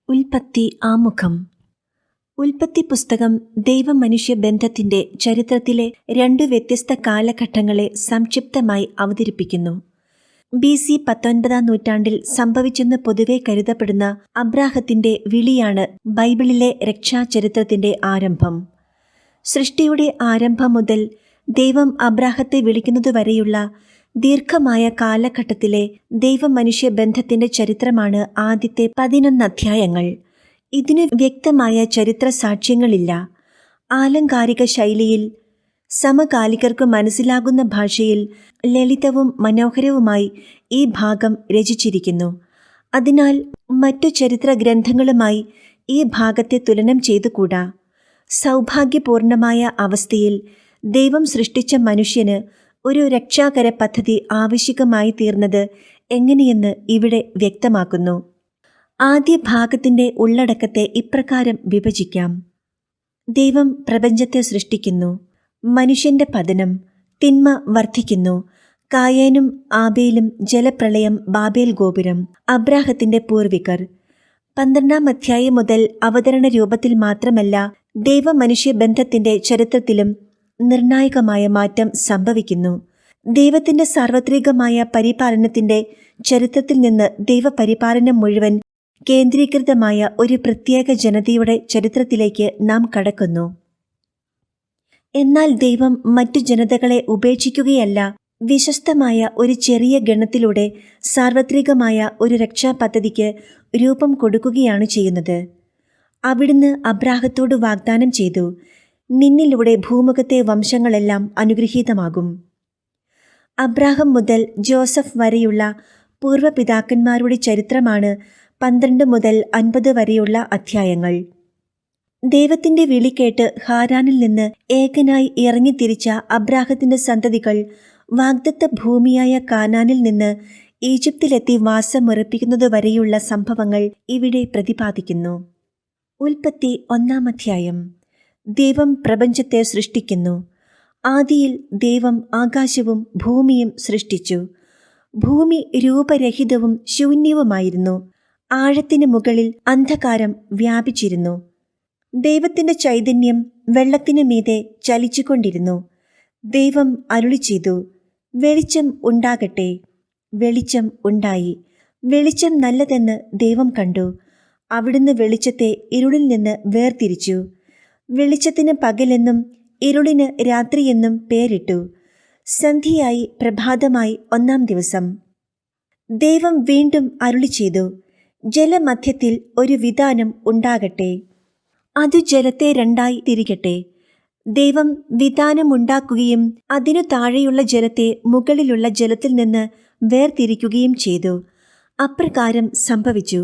ഉൽപ്പത്തി ആമുഖം. ഉൽപ്പത്തി പുസ്തകം ദൈവ-മനുഷ്യ ബന്ധത്തിന്റെ ചരിത്രത്തിലെ 2 വ്യത്യസ്ത കാലഘട്ടങ്ങളെ സംക്ഷിപ്തമായി അവതരിപ്പിക്കുന്നു. BC 19-ാം നൂറ്റാണ്ടിൽ സംഭവിച്ചെന്ന് പൊതുവെ കരുതപ്പെടുന്ന അബ്രാഹത്തിന്റെ വിളിയാണ് ബൈബിളിലെ രക്ഷാചരിത്രത്തിന്റെ ആരംഭം. സൃഷ്ടിയുടെ ആരംഭം മുതൽ ദൈവം അബ്രാഹത്തെ വിളിക്കുന്നതുവരെയുള്ള ദീർഘമായ കാലഘട്ടത്തിലെ ദൈവ-മനുഷ്യ ബന്ധത്തിന്റെ ചരിത്രമാണ് ആദ്യത്തെ 11 അധ്യായങ്ങൾ. ഇതിന് വ്യക്തമായ ചരിത്ര സാക്ഷ്യങ്ങളില്ല. ആലങ്കാരിക ശൈലിയിൽ, സമകാലികർക്ക് മനസ്സിലാകുന്ന ഭാഷയിൽ ലളിതവും മനോഹരവുമായി ഈ ഭാഗം രചിച്ചിരിക്കുന്നു. അതിനാൽ മറ്റു ചരിത്ര ഗ്രന്ഥങ്ങളുമായി ഈ ഭാഗത്തെ തുലനം ചെയ്തുകൂടാ. സൗഭാഗ്യപൂർണമായ അവസ്ഥയിൽ ദൈവം സൃഷ്ടിച്ച മനുഷ്യന് ഒരു രക്ഷാകര പദ്ധതി ആവശ്യകമായി തീർന്നത് എങ്ങനെയെന്ന് ഇവിടെ വ്യക്തമാക്കുന്നു. ആദ്യ ഭാഗത്തിന്റെ ഉള്ളടക്കത്തെ ഇപ്രകാരം വിഭജിക്കാം. ദൈവം പ്രപഞ്ചത്തെ സൃഷ്ടിക്കുന്നു. മനുഷ്യന്റെ പതനം. തിന്മ വർദ്ധിക്കുന്നു. കായേനും ആബേലും, ജലപ്രളയം, ബാബേൽ ഗോപുരം, അബ്രാഹത്തിന്റെ പൂർവികർ. 12-ാം അധ്യായം മുതൽ അവതരണ രൂപത്തിൽ മാത്രമല്ല, ദൈവ-മനുഷ്യ ബന്ധത്തിന്റെ ചരിത്രത്തിലും നിർണായകമായ മാറ്റം സംഭവിക്കുന്നു. ദൈവത്തിന്റെ സാർവത്രികമായ പരിപാലനത്തിന്റെ ചരിത്രത്തിൽ നിന്ന് ദൈവപരിപാലനം മുഴുവൻ കേന്ദ്രീകൃതമായ ഒരു പ്രത്യേക ജനതയുടെ ചരിത്രത്തിലേക്ക് നാം കടക്കുന്നു. എന്നാൽ ദൈവം മറ്റു ജനതകളെ ഉപേക്ഷിക്കുകയല്ല, വിശ്വസ്തമായ ഒരു ചെറിയ ഗണത്തിലൂടെ സാർവത്രികമായ ഒരു രക്ഷാപദ്ധതിക്ക് രൂപം കൊടുക്കുകയാണ് ചെയ്യുന്നത്. അവിടുന്ന് അബ്രാഹത്തോട് വാഗ്ദാനം ചെയ്തു, നിന്നിലൂടെ ഭൂമുഖത്തെ വംശങ്ങളെല്ലാം അനുഗ്രഹീതമാകും. അബ്രാഹം മുതൽ ജോസഫ് വരെയുള്ള പൂർവ്വപിതാക്കന്മാരുടെ ചരിത്രമാണ് 12 മുതൽ 50 വരെയുള്ള അധ്യായങ്ങൾ. ദൈവത്തിന്റെ വിളി കേട്ട് ഹാരാനിൽ നിന്ന് ഏകനായി ഇറങ്ങിത്തിരിച്ച അബ്രാഹത്തിന്റെ സന്തതികൾ വാഗ്ദത്ത ഭൂമിയായ കാനാനിൽ നിന്ന് ഈജിപ്തിലെത്തി വാസമുറപ്പിക്കുന്നതുവരെയുള്ള സംഭവങ്ങൾ ഇവിടെ പ്രതിപാദിക്കുന്നു. ഉൽപ്പത്തി 1-ാം അധ്യായം. ദൈവം പ്രപഞ്ചത്തെ സൃഷ്ടിക്കുന്നു. ആദിയിൽ ദൈവം ആകാശവും ഭൂമിയും സൃഷ്ടിച്ചു. ഭൂമി രൂപരഹിതവും ശൂന്യവുമായിരുന്നു. ആഴത്തിന് മുകളിൽ അന്ധകാരം വ്യാപിച്ചിരുന്നു. ദൈവത്തിന്റെ ചൈതന്യം വെള്ളത്തിനു മീതെ ചലിച്ചുകൊണ്ടിരുന്നു. ദൈവം അരുളി ചെയ്തു, വെളിച്ചം ഉണ്ടാകട്ടെ. വെളിച്ചം ഉണ്ടായി. വെളിച്ചം നല്ലതെന്ന് ദൈവം കണ്ടു. അവിടുന്ന് വെളിച്ചത്തെ ഇരുളിൽ നിന്ന് വേർതിരിച്ചു. വെളിച്ചത്തിന് പകലെന്നും ഇരുളിന് രാത്രിയെന്നും പേരിട്ടു. സന്ധ്യയായി പ്രഭാതമായി 1-ാം ദിവസം. ദൈവം വീണ്ടും അരുളി ചെയ്തു, ജലമധ്യത്തിൽ ഒരു വിതാനം ഉണ്ടാകട്ടെ. അതു ജലത്തെ 2ആയി തിരികട്ടെ. ദൈവം വിതാനമുണ്ടാക്കുകയും അതിനു താഴെയുള്ള ജലത്തെ മുകളിലുള്ള ജലത്തിൽ നിന്ന് വേർതിരിക്കുകയും ചെയ്തു. അപ്രകാരം സംഭവിച്ചു.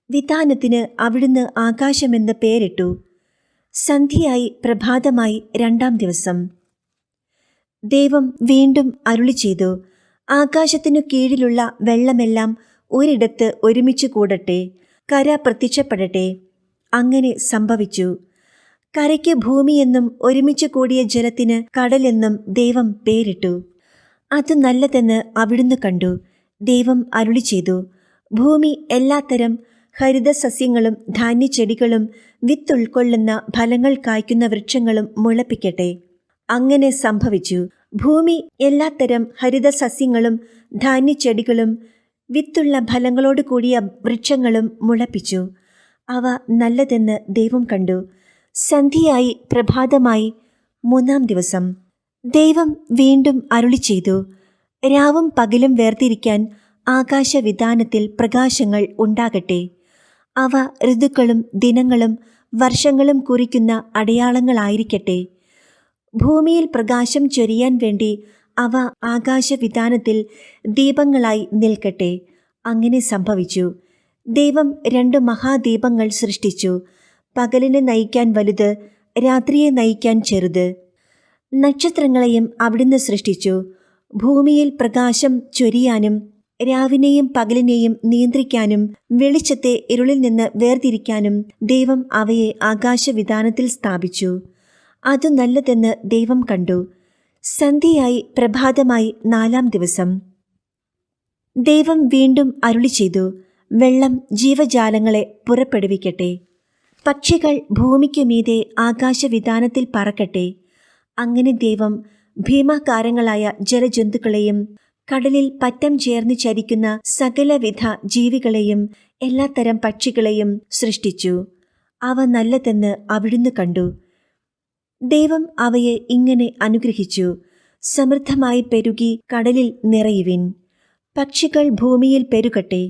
വിതാനത്തിന് അവിടുന്ന് ആകാശമെന്ന് പേരിട്ടു. സന്ധ്യയായി പ്രഭാതമായി 2-ാം ദിവസം. ദൈവം വീണ്ടും അരുളി ചെയ്തു, ആകാശത്തിനു കീഴിലുള്ള വെള്ളമെല്ലാം ഒരിടത്ത് ഒരുമിച്ച് കൂടട്ടെ. കര പ്രത്യക്ഷപ്പെടട്ടെ. അങ്ങനെ സംഭവിച്ചു. കരയ്ക്ക് ഭൂമിയെന്നും ഒരുമിച്ച് കൂടിയ ജലത്തിന് കടലെന്നും ദൈവം പേരിട്ടു. അത് നല്ലതെന്ന് അവിടുന്ന് കണ്ടു. ദൈവം അരുളി ചെയ്തു, ഭൂമി എല്ലാത്തരം ഹരിതസസ്യങ്ങളും ധാന്യച്ചെടികളും വിത്തുൾക്കൊള്ളുന്ന ഫലങ്ങൾ കായ്ക്കുന്ന വൃക്ഷങ്ങളും മുളപ്പിക്കട്ടെ. അങ്ങനെ സംഭവിച്ചു. ഭൂമി എല്ലാത്തരം ഹരിതസസ്യങ്ങളും ധാന്യച്ചെടികളും വിത്തുള്ള ഫലങ്ങളോട് കൂടിയ വൃക്ഷങ്ങളും മുളപ്പിച്ചു. അവ നല്ലതെന്ന് ദൈവം കണ്ടു. സന്ധ്യയായി പ്രഭാതമായി 3-ാം ദിവസം. ദൈവം വീണ്ടും അരുളി ചെയ്തു, രാവും പകലും വേർതിരിക്കാൻ ആകാശവിതാനത്തിൽ പ്രകാശങ്ങൾ ഉണ്ടാകട്ടെ. അവ ഋതുക്കളും ദിനങ്ങളും വർഷങ്ങളും കുറിക്കുന്ന അടയാളങ്ങളായിരിക്കട്ടെ. ഭൂമിയിൽ പ്രകാശം ചൊരിയാൻ വേണ്ടി അവ ആകാശവിതാനത്തിൽ ദീപങ്ങളായി നിൽക്കട്ടെ. അങ്ങനെ സംഭവിച്ചു. ദൈവം 2 മഹാദീപങ്ങൾ സൃഷ്ടിച്ചു. പകലിനെ നയിക്കാൻ വലുത്, രാത്രിയെ നയിക്കാൻ ചെറുത്. നക്ഷത്രങ്ങളെയും അവിടുന്ന് സൃഷ്ടിച്ചു. ഭൂമിയിൽ പ്രകാശം ചൊരിയാനും രാവിനെയും പകലിനെയും നിയന്ത്രിക്കാനും വെളിച്ചത്തെ ഇരുളിൽ നിന്ന് വേർതിരിക്കാനും ദൈവം അവയെ ആകാശവിതാനത്തിൽ സ്ഥാപിച്ചു. അതു നല്ലതെന്ന് ദൈവം കണ്ടു. സന്ധ്യയായി പ്രഭാതമായി 4-ാം ദിവസം. ദൈവം വീണ്ടും അരുളി ചെയ്തു, വെള്ളം ജീവജാലങ്ങളെ പുറപ്പെടുവിക്കട്ടെ. പക്ഷികൾ ഭൂമിക്കുമീതെ ആകാശവിതാനത്തിൽ പറക്കട്ടെ. അങ്ങനെ ദൈവം ഭീമാകാരങ്ങളായ ജലജന്തുക്കളെയും കടലിൽ പറ്റം ചേർന്ന് ചരിക്കുന്ന സകലവിധ ജീവികളെയും എല്ലാത്തരം പക്ഷികളെയും സൃഷ്ടിച്ചു. അവ നല്ലതെന്ന് അവിടുന്ന് കണ്ടു. ദൈവം അവയെ ഇങ്ങനെ അനുഗ്രഹിച്ചു: സമൃദ്ധമായി പെരുകി കടലിൽ നിറയുവിൻ. പക്ഷികൾ ഭൂമിയിൽ പെരുകട്ടെ.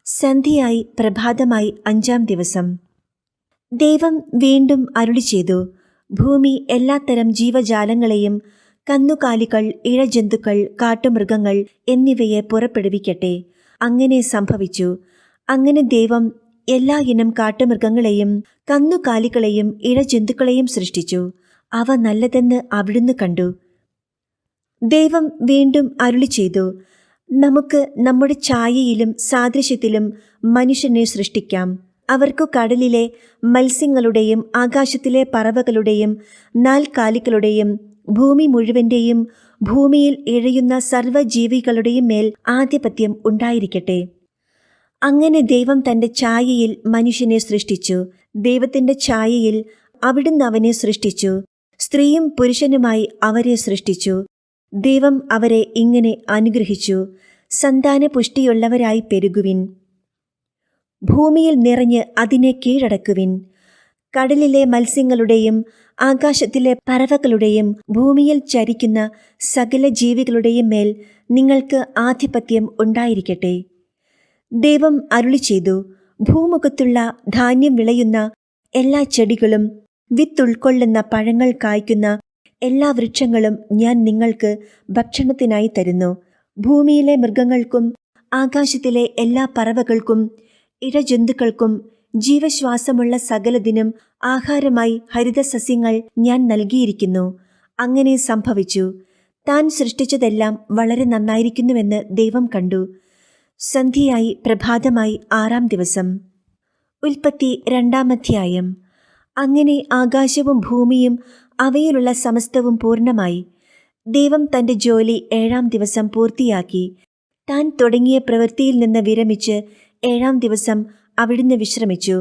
സന്ധ്യയായി പ്രഭാതമായി 5-ാം ദിവസം. ദൈവം വീണ്ടും അരുളി ചെയ്തു: ഭൂമി എല്ലാത്തരം ജീവജാലങ്ങളെയും, കന്നുകാലികൾ, ഇഴജന്തുക്കൾ, കാട്ടുമൃഗങ്ങൾ എന്നിവയെ പുറപ്പെടുവിക്കട്ടെ. അങ്ങനെ സംഭവിച്ചു. അങ്ങനെ ദൈവം എല്ലാ ഇനം കാട്ടുമൃഗങ്ങളെയും കന്നുകാലികളെയും ഇഴജന്തുക്കളെയും സൃഷ്ടിച്ചു. അവ നല്ലതെന്ന് അവിടുന്ന് കണ്ടു. ദൈവം വീണ്ടും അരുളി ചെയ്തു: നമുക്ക് നമ്മുടെ ഛായയിലും സാദൃശ്യത്തിലും മനുഷ്യനെ സൃഷ്ടിക്കാം. അവർക്കു കടലിലെ മത്സ്യങ്ങളുടെയും ആകാശത്തിലെ പറവകളുടെയും നാൽക്കാലികളുടെയും ഭൂമി മുഴുവൻ്റെയും ഭൂമിയിൽ ഇഴയുന്ന സർവ്വജീവികളുടെയും മേൽ ആധിപത്യം ഉണ്ടായിരിക്കട്ടെ. അങ്ങനെ ദൈവം തൻ്റെ ഛായയിൽ മനുഷ്യനെ സൃഷ്ടിച്ചു. ദൈവത്തിൻ്റെ ഛായയിൽ അവിടുന്ന് അവനെ സൃഷ്ടിച്ചു. സ്ത്രീയും പുരുഷനുമായി അവരെ സൃഷ്ടിച്ചു. ദൈവം അവരെ ഇങ്ങനെ അനുഗ്രഹിച്ചു: സന്താന പുഷ്ടിയുള്ളവരായി പെരുകുവിൻ. ഭൂമിയിൽ നിറഞ്ഞ് അതിനെ കീഴടക്കുവിൻ. കടലിലെ മത്സ്യങ്ങളുടെയും ആകാശത്തിലെ പറവകളുടെയും ഭൂമിയിൽ ചരിക്കുന്ന സകല ജീവികളുടെയും മേൽ നിങ്ങൾക്ക് ആധിപത്യം ഉണ്ടായിരിക്കട്ടെ. ദൈവം അരുളി ചെയ്തു: ഭൂമുഖത്തുള്ള ധാന്യം വിളയുന്ന എല്ലാ ചെടികളും വിത്തുൾക്കൊള്ളുന്ന പഴങ്ങൾ കായ്ക്കുന്ന എല്ലാ വൃക്ഷങ്ങളും ഞാൻ നിങ്ങൾക്ക് ഭക്ഷണത്തിനായി തരുന്നു. ഭൂമിയിലെ മൃഗങ്ങൾക്കും ആകാശത്തിലെ എല്ലാ പറവകൾക്കും ഇഴജന്തുക്കൾക്കും ജീവശ്വാസമുള്ള സകലതിനും ആഹാരമായി ഹരിതസസ്യങ്ങൾ ഞാൻ നൽകിയിരിക്കുന്നു. അങ്ങനെ സംഭവിച്ചു. താൻ സൃഷ്ടിച്ചതെല്ലാം വളരെ നന്നായിരിക്കുന്നുവെന്ന് ദൈവം കണ്ടു. സന്ധ്യയായി പ്രഭാതമായി 6-ാം ദിവസം. ഉൽപ്പത്തി 2-ാം അധ്യായം. അങ്ങനെ ആകാശവും ഭൂമിയും അവയിലുള്ള സമസ്തവും പൂർണ്ണമായി. ദൈവം തൻ്റെ ജോലി 7-ാം ദിവസം പൂർത്തിയാക്കി. താൻ തുടങ്ങിയ പ്രവൃത്തിയിൽ നിന്ന് വിരമിച്ച് 7-ാം ദിവസം അവിടുന്ന് വിശ്രമിച്ചു.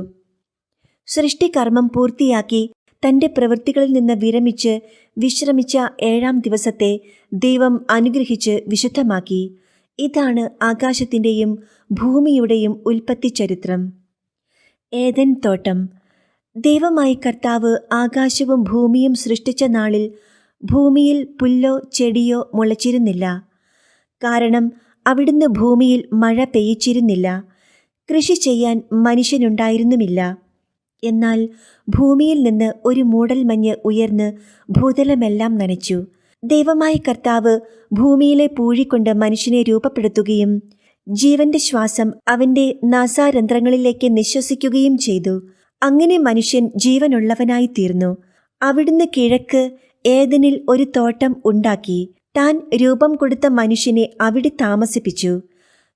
സൃഷ്ടികർമ്മം പൂർത്തിയാക്കി തൻ്റെ പ്രവൃത്തികളിൽ നിന്ന് വിരമിച്ച് വിശ്രമിച്ച 7-ാം ദിവസത്തെ ദൈവം അനുഗ്രഹിച്ച് വിശുദ്ധമാക്കി. ഇതാണ് ആകാശത്തിൻ്റെയും ഭൂമിയുടെയും ഉൽപ്പത്തി ചരിത്രം. ഏദൻ തോട്ടം. ദൈവമായ കർത്താവ് ആകാശവും ഭൂമിയും സൃഷ്ടിച്ച നാളിൽ ഭൂമിയിൽ പുല്ലോ ചെടിയോ മുളച്ചിരുന്നില്ല. കാരണം അവിടുന്ന് ഭൂമിയിൽ മഴ പെയ്യിച്ചിരുന്നില്ല. കൃഷി ചെയ്യാൻ മനുഷ്യനുണ്ടായിരുന്നുമില്ല. എന്നാൽ ഭൂമിയിൽ നിന്ന് ഒരു മൂടൽമഞ്ഞ് ഉയർന്ന് ഭൂതലമെല്ലാം നനച്ചു. ദൈവമായ കർത്താവ് ഭൂമിയിലെ പൂഴികൊണ്ട് മനുഷ്യനെ രൂപപ്പെടുത്തുകയും ജീവന്റെ ശ്വാസം അവന്റെ നാസാരന്ധ്രങ്ങളിലേക്ക് നിശ്വസിക്കുകയും ചെയ്തു. അങ്ങനെ മനുഷ്യൻ ജീവനുള്ളവനായി തീർന്നു. അവിടുന്ന് കിഴക്ക് ഏദനിൽ ഒരു തോട്ടം ഉണ്ടാക്കി താൻ രൂപം കൊടുത്ത മനുഷ്യനെ അവിടെ താമസിപ്പിച്ചു.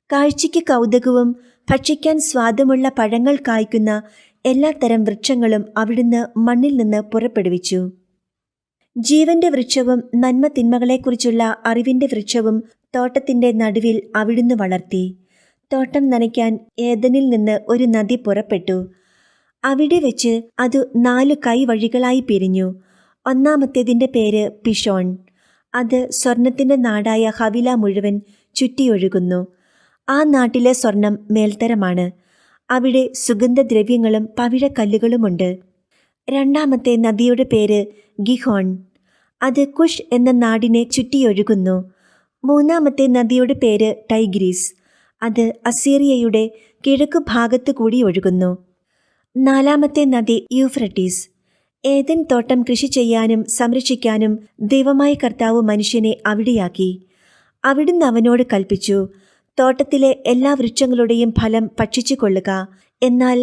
കാഴ്ചയ്ക്ക് കൗതുകവും ഭക്ഷിക്കാൻ സ്വാദുമുള്ള പഴങ്ങൾ കായ്ക്കുന്ന എല്ലാത്തരം വൃക്ഷങ്ങളും അവിടുന്ന് മണ്ണിൽ നിന്ന് പുറപ്പെടുവിച്ചു. ജീവന്റെ വൃക്ഷവും നന്മ തിന്മകളെക്കുറിച്ചുള്ള അറിവിന്റെ വൃക്ഷവും തോട്ടത്തിന്റെ നടുവിൽ അവിടുന്ന് വളർത്തി. തോട്ടം നനയ്ക്കാൻ ഏദനിൽ നിന്ന് ഒരു നദി പുറപ്പെട്ടു. അവിടെ വെച്ച് അത് 4 കൈവഴികളായി പിരിഞ്ഞു. ഒന്നാമത്തേതിൻ്റെ പേര് പിഷോൺ. അത് സ്വർണത്തിൻ്റെ നാടായ ഹവില മുഴുവൻ ചുറ്റിയൊഴുകുന്നു. ആ നാട്ടിലെ സ്വർണം മേൽത്തരമാണ്. അവിടെ സുഗന്ധദ്രവ്യങ്ങളും പവിഴക്കല്ലുകളുമുണ്ട്. രണ്ടാമത്തെ നദിയുടെ പേര് ഗിഹോൺ. അത് കുഷ് എന്ന നാടിനെ ചുറ്റിയൊഴുകുന്നു. മൂന്നാമത്തെ നദിയുടെ പേര് ടൈഗ്രീസ്. അത് അസീറിയയുടെ കിഴക്കു ഭാഗത്തു കൂടി ഒഴുകുന്നു. നാലാമത്തെ നദി യൂഫ്രട്ടീസ്. ഏദൻ തോട്ടം കൃഷി ചെയ്യാനും സംരക്ഷിക്കാനും ദൈവമായ കർത്താവ് മനുഷ്യനെ അവിടെയാക്കി. അവിടുന്ന് അവനോട് കൽപ്പിച്ചു, തോട്ടത്തിലെ എല്ലാ വൃക്ഷങ്ങളുടെയും ഫലം ഭക്ഷിച്ചു കൊള്ളുക. എന്നാൽ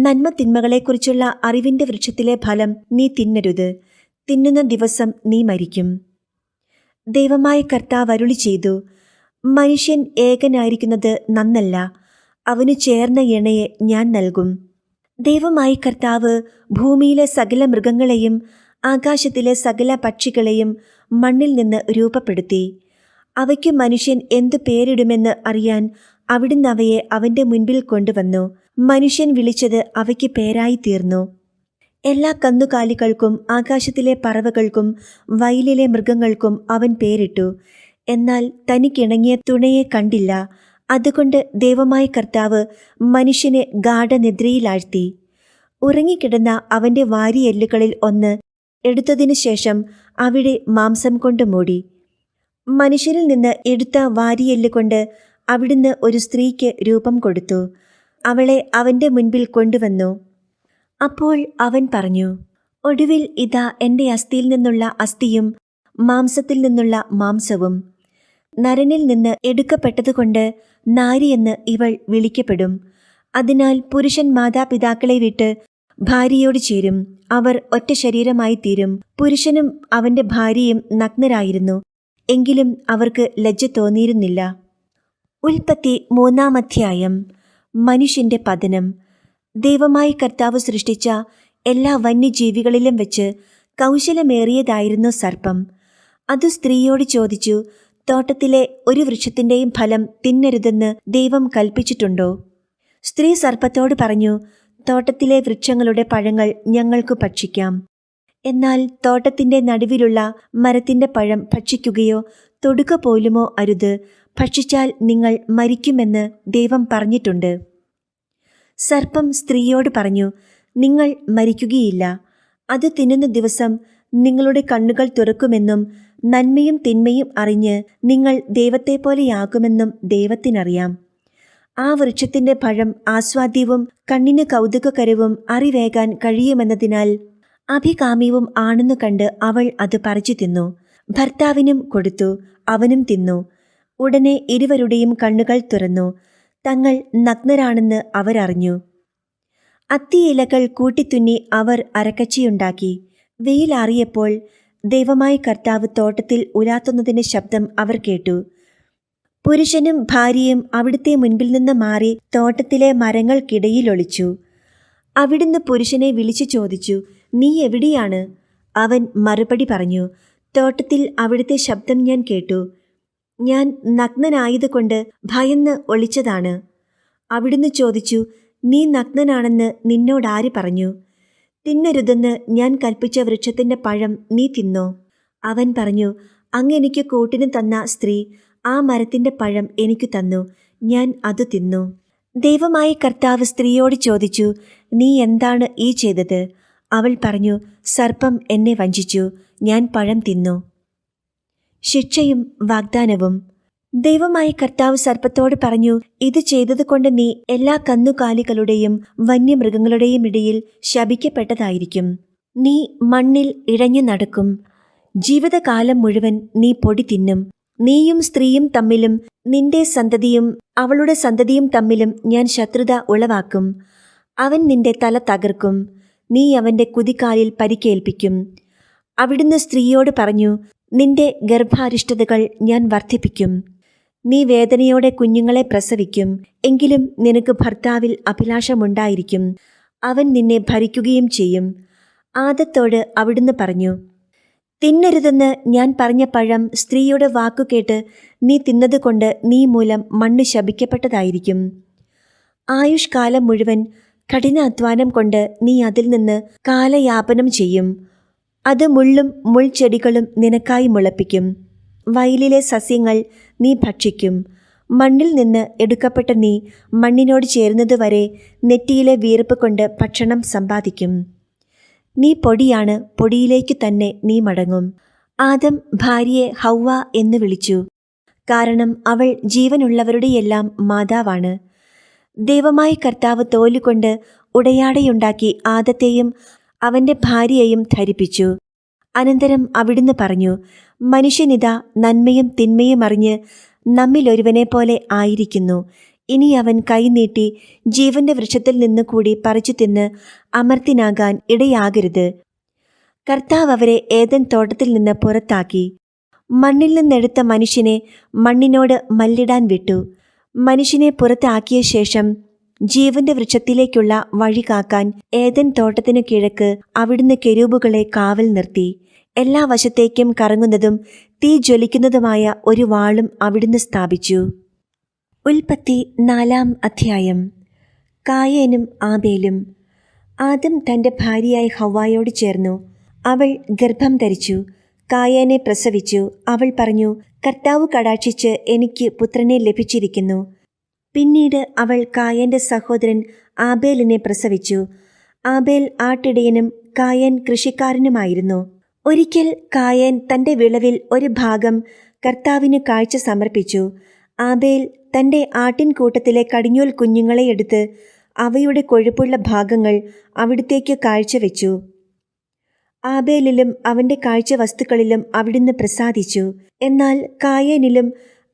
നന്മ തിന്മകളെക്കുറിച്ചുള്ള അറിവിൻ്റെ വൃക്ഷത്തിലെ ഫലം നീ തിന്നരുത്. തിന്നുന്ന ദിവസം നീ മരിക്കും. ദൈവമായ കർത്താവ് അരുളി ചെയ്തു, മനുഷ്യൻ ഏകനായിരിക്കുന്നത് നന്നല്ല. അവനു ചേർന്ന ഇണയെ ഞാൻ നൽകും. ദൈവമായ കർത്താവ് ഭൂമിയിലെ സകല മൃഗങ്ങളെയും ആകാശത്തിലെ സകല പക്ഷികളെയും മണ്ണിൽ നിന്ന് രൂപപ്പെടുത്തി. അവയ്ക്ക് മനുഷ്യൻ എന്തു പേരിടുമെന്ന് അറിയാൻ അവിടുന്ന് അവയെ അവന്റെ മുൻപിൽ കൊണ്ടുവന്നു. മനുഷ്യൻ വിളിച്ചത് അവയ്ക്ക് പേരായി തീർന്നു. എല്ലാ കന്നുകാലികൾക്കും ആകാശത്തിലെ പറവകൾക്കും വയലിലെ മൃഗങ്ങൾക്കും അവൻ പേരിട്ടു. എന്നാൽ തനിക്കിണങ്ങിയ തുണയെ കണ്ടില്ല. അതുകൊണ്ട് ദൈവമായ കർത്താവ് മനുഷ്യനെ ഗാഢനിദ്രയിലാഴ്ത്തി. ഉറങ്ങിക്കിടന്ന അവന്റെ വാരിയെല്ലുകളിൽ ഒന്ന് എടുത്തതിനു ശേഷം അവിടെ മാംസം കൊണ്ട് മൂടി. മനുഷ്യനിൽ നിന്ന് എടുത്ത വാരിയെല്ലുകൊണ്ട് അവിടുന്ന് ഒരു സ്ത്രീക്ക് രൂപം കൊടുത്തു. അവളെ അവന്റെ മുൻപിൽ കൊണ്ടുവന്നു. അപ്പോൾ അവൻ പറഞ്ഞു, ഒടുവിൽ ഇതാ എൻ്റെ അസ്ഥിയിൽ നിന്നുള്ള അസ്ഥിയും മാംസത്തിൽ നിന്നുള്ള മാംസവും. നരനിൽ നിന്ന് എടുക്കപ്പെട്ടതുകൊണ്ട് നാരിയെന്ന് ഇവൾ വിളിക്കപ്പെടും. അതിനാൽ പുരുഷൻ മാതാപിതാക്കളെ വിട്ട് ഭാര്യയോട് ചേരും, അവർ ഒറ്റ ശരീരമായി തീരും. പുരുഷനും അവന്റെ ഭാര്യയും നഗ്നരായിരുന്നു, എങ്കിലും അവർക്ക് ലജ്ജ തോന്നിയിരുന്നില്ല. ഉൽപ്പത്തി 3-ാം അധ്യായം. മനുഷ്യന്റെ പതനം. ദൈവമായി കർത്താവ് സൃഷ്ടിച്ച എല്ലാ വന്യജീവികളിലും വെച്ച് കൗശലമേറിയതായിരുന്നു സർപ്പം. അത് സ്ത്രീയോട് ചോദിച്ചു, തോട്ടത്തിലെ ഒരു വൃക്ഷത്തിന്റെയും ഫലം തിന്നരുതെന്ന് ദൈവം കൽപ്പിച്ചിട്ടുണ്ടോ? സ്ത്രീ സർപ്പത്തോട് പറഞ്ഞു, തോട്ടത്തിലെ വൃക്ഷങ്ങളുടെ പഴങ്ങൾ ഞങ്ങൾക്ക് ഭക്ഷിക്കാം. എന്നാൽ തോട്ടത്തിന്റെ നടുവിലുള്ള മരത്തിന്റെ പഴം ഭക്ഷിക്കുകയോ തൊടുക പോലുമോ അരുത്, ഭക്ഷിച്ചാൽ നിങ്ങൾ മരിക്കുമെന്ന് ദൈവം പറഞ്ഞിട്ടുണ്ട്. സർപ്പം സ്ത്രീയോട് പറഞ്ഞു, നിങ്ങൾ മരിക്കുകയില്ല. അത് തിന്നുന്ന ദിവസം നിങ്ങളുടെ കണ്ണുകൾ തുറക്കുമെന്നും നന്മയും തിന്മയും അറിഞ്ഞ് നിങ്ങൾ ദൈവത്തെപ്പോലെയാകുമെന്നും ദൈവത്തിനറിയാം. ആ വൃക്ഷത്തിന്റെ പഴം ആസ്വാദ്യവും കണ്ണിന് കൗതുകകരവും അറിവേകാൻ കഴിയുമെന്നതിനാൽ അഭികാമ്യവും ആണെന്നു കണ്ട് അവൾ അത് പറിച്ചു തിന്നു. ഭർത്താവിനും കൊടുത്തു, അവനും തിന്നു. ഉടനെ ഇരുവരുടെയും കണ്ണുകൾ തുറന്നു, തങ്ങൾ നഗ്നരാണെന്ന് അവരറിഞ്ഞു. അത്തിയിലകൾ കൂട്ടിത്തുന്നി അവർ അരക്കച്ചയുണ്ടാക്കി. വെയിലാറിയപ്പോൾ ദൈവമായ കർത്താവ് തോട്ടത്തിൽ ഉലാത്തുന്നതിന്റെ ശബ്ദം അവർ കേട്ടു. പുരുഷനും ഭാര്യയും അവിടുത്തെ മുൻപിൽ നിന്ന് മാറി തോട്ടത്തിലെ മരങ്ങൾക്കിടയിൽ ഒളിച്ചു. അവിടുന്ന് പുരുഷനെ വിളിച്ചു ചോദിച്ചു, നീ എവിടെയാണ്? അവൻ മറുപടി പറഞ്ഞു, തോട്ടത്തിൽ അവിടുത്തെ ശബ്ദം ഞാൻ കേട്ടു. ഞാൻ നഗ്നനായതുകൊണ്ട് ഭയന്ന് ഒളിച്ചതാണ്. അവിടുന്ന് ചോദിച്ചു, നീ നഗ്നനാണെന്ന് നിന്നോടാര് പറഞ്ഞു? തിന്നരുതെന്ന് ഞാൻ കൽപ്പിച്ച വൃക്ഷത്തിന്റെ പഴം നീ തിന്നോ? അവൻ പറഞ്ഞു, അങ്ങ് എനിക്ക് കൂട്ടിന് തന്ന സ്ത്രീ ആ മരത്തിന്റെ പഴം എനിക്ക് തന്നു, ഞാൻ അത് തിന്നു. ദൈവമായ കർത്താവ് സ്ത്രീയോട് ചോദിച്ചു, നീ എന്താണ് ഈ ചെയ്തത്? അവൾ പറഞ്ഞു, സർപ്പം എന്നെ വഞ്ചിച്ചു, ഞാൻ പഴം തിന്നു. ശിക്ഷയും വാഗ്ദാനവും. ദൈവമായ കർത്താവ് സർപ്പത്തോട് പറഞ്ഞു, ഇത് ചെയ്തതുകൊണ്ട് നീ എല്ലാ കന്നുകാലികളുടെയും വന്യമൃഗങ്ങളുടെയും ഇടയിൽ ശപിക്കപ്പെട്ടതായിരിക്കും. നീ മണ്ണിൽ ഇഴഞ്ഞു നടക്കും, ജീവിതകാലം മുഴുവൻ നീ പൊടി തിന്നും. നീയും സ്ത്രീയും തമ്മിലും നിന്റെ സന്തതിയും അവളുടെ സന്തതിയും തമ്മിലും ഞാൻ ശത്രുത ഉളവാക്കും. അവൻ നിന്റെ തല തകർക്കും, നീ അവന്റെ കുതികാലിൽ പരിക്കേൽപ്പിക്കും. അവിടുന്ന് സ്ത്രീയോട് പറഞ്ഞു, നിന്റെ ഗർഭാരിഷ്ടതകൾ ഞാൻ വർദ്ധിപ്പിക്കും. നീ വേദനയോടെ കുഞ്ഞുങ്ങളെ പ്രസവിക്കും. എങ്കിലും നിനക്ക് ഭർത്താവിൽ അഭിലാഷമുണ്ടായിരിക്കും, അവൻ നിന്നെ ഭരിക്കുകയും ചെയ്യും. ആദത്തോട് അവിടുന്ന് പറഞ്ഞു, തിന്നരുതെന്ന് ഞാൻ പറഞ്ഞ പഴം സ്ത്രീയുടെ വാക്കുകേട്ട് നീ തിന്നതുകൊണ്ട് നീ മൂലം മണ്ണ് ശപിക്കപ്പെട്ടതായിരിക്കും. ആയുഷ്കാലം മുഴുവൻ കഠിനാധ്വാനം കൊണ്ട് നീ അതിൽ നിന്ന് കാലയാപനം ചെയ്യും. അത് മുള്ളും മുൾച്ചെടികളും നിനക്കായി മുളപ്പിക്കും. വയലിലെ സസ്യങ്ങൾ നീ ഭക്ഷിക്കും. മണ്ണിൽ നിന്ന് എടുക്കപ്പെട്ട നീ മണ്ണിനോട് ചേരുന്നതുവരെ നെറ്റിയിലെ വിയർപ്പ് കൊണ്ട് ഭക്ഷണം സമ്പാദിക്കും. നീ പൊടിയാണ്, പൊടിയിലേക്ക് തന്നെ നീ മടങ്ങും. ആദം ഭാര്യയെ ഹൗവ എന്ന് വിളിച്ചു, കാരണം അവൾ ജീവനുള്ളവരുടെയെല്ലാം മാതാവാണ്. ദൈവമായ കർത്താവ് തോലുകൊണ്ട് ഉടയാടയുണ്ടാക്കി ആദത്തെയും അവന്റെ ഭാര്യയെയും ധരിപ്പിച്ചു. അനന്തരം അവിടുന്ന് പറഞ്ഞു, മനുഷ്യനിതാ നന്മയും തിന്മയും അറിഞ്ഞ് നമ്മിലൊരുവനെ പോലെ ആയിരിക്കുന്നു. ഇനി അവൻ കൈനീട്ടി ജീവന്റെ വൃക്ഷത്തിൽ നിന്ന് കൂടി പറിച്ചു തിന്ന് അമർത്തിനാകാൻ ഇടയാകരുത്. കർത്താവ് അവരെ ഏദൻ തോട്ടത്തിൽ നിന്ന് പുറത്താക്കി. മണ്ണിൽ നിന്നെടുത്ത മനുഷ്യനെ മണ്ണിനോട് മല്ലിടാൻ വിട്ടു. മനുഷ്യനെ പുറത്താക്കിയ ശേഷം ജീവന്റെ വൃക്ഷത്തിലേക്കുള്ള വഴി കാക്കാൻ ഏദൻ തോട്ടത്തിനു കിഴക്ക് അവിടുന്ന് കെരൂബുകളെ കാവൽ നിർത്തി. എല്ലാ വശത്തേക്കും കറങ്ങുന്നതും തീ ജ്വലിക്കുന്നതുമായ ഒരു വാളും അവിടുന്ന് സ്ഥാപിച്ചു. ഉൽപ്പത്തി 4-ാം അധ്യായം. കായേനും ആബേലും. ആദം തൻ്റെ ഭാര്യയായ ഹവ്വായോട് ചേർന്നു. അവൾ ഗർഭം ധരിച്ചു, കായേനെ പ്രസവിച്ചു. അവൾ പറഞ്ഞു, കർത്താവ് കടാക്ഷിച്ച് എനിക്ക് പുത്രനെ ലഭിച്ചിരിക്കുന്നു. പിന്നീട് അവൾ കായേൻ്റെ സഹോദരൻ ആബേലിനെ പ്രസവിച്ചു. ആബേൽ ആട്ടിടയനും കായേൻ കൃഷിക്കാരനുമായിരുന്നു. ഒരിക്കൽ കായേൻ തൻ്റെ വിളവിൽ ഒരു ഭാഗം കർത്താവിന് കാഴ്ച സമർപ്പിച്ചു. ആബേൽ തൻ്റെ ആട്ടിൻകൂട്ടത്തിലെ കടിഞ്ഞൂൽ കുഞ്ഞുങ്ങളെ എടുത്ത് അവയുടെ കൊഴുപ്പുള്ള ഭാഗങ്ങൾ അവിടുത്തേക്ക് കാഴ്ചവെച്ചു. ആബേലിലും അവൻ്റെ കാഴ്ച വസ്തുക്കളിലും അവിടുന്ന് പ്രസാദിച്ചു. എന്നാൽ കായേനിലും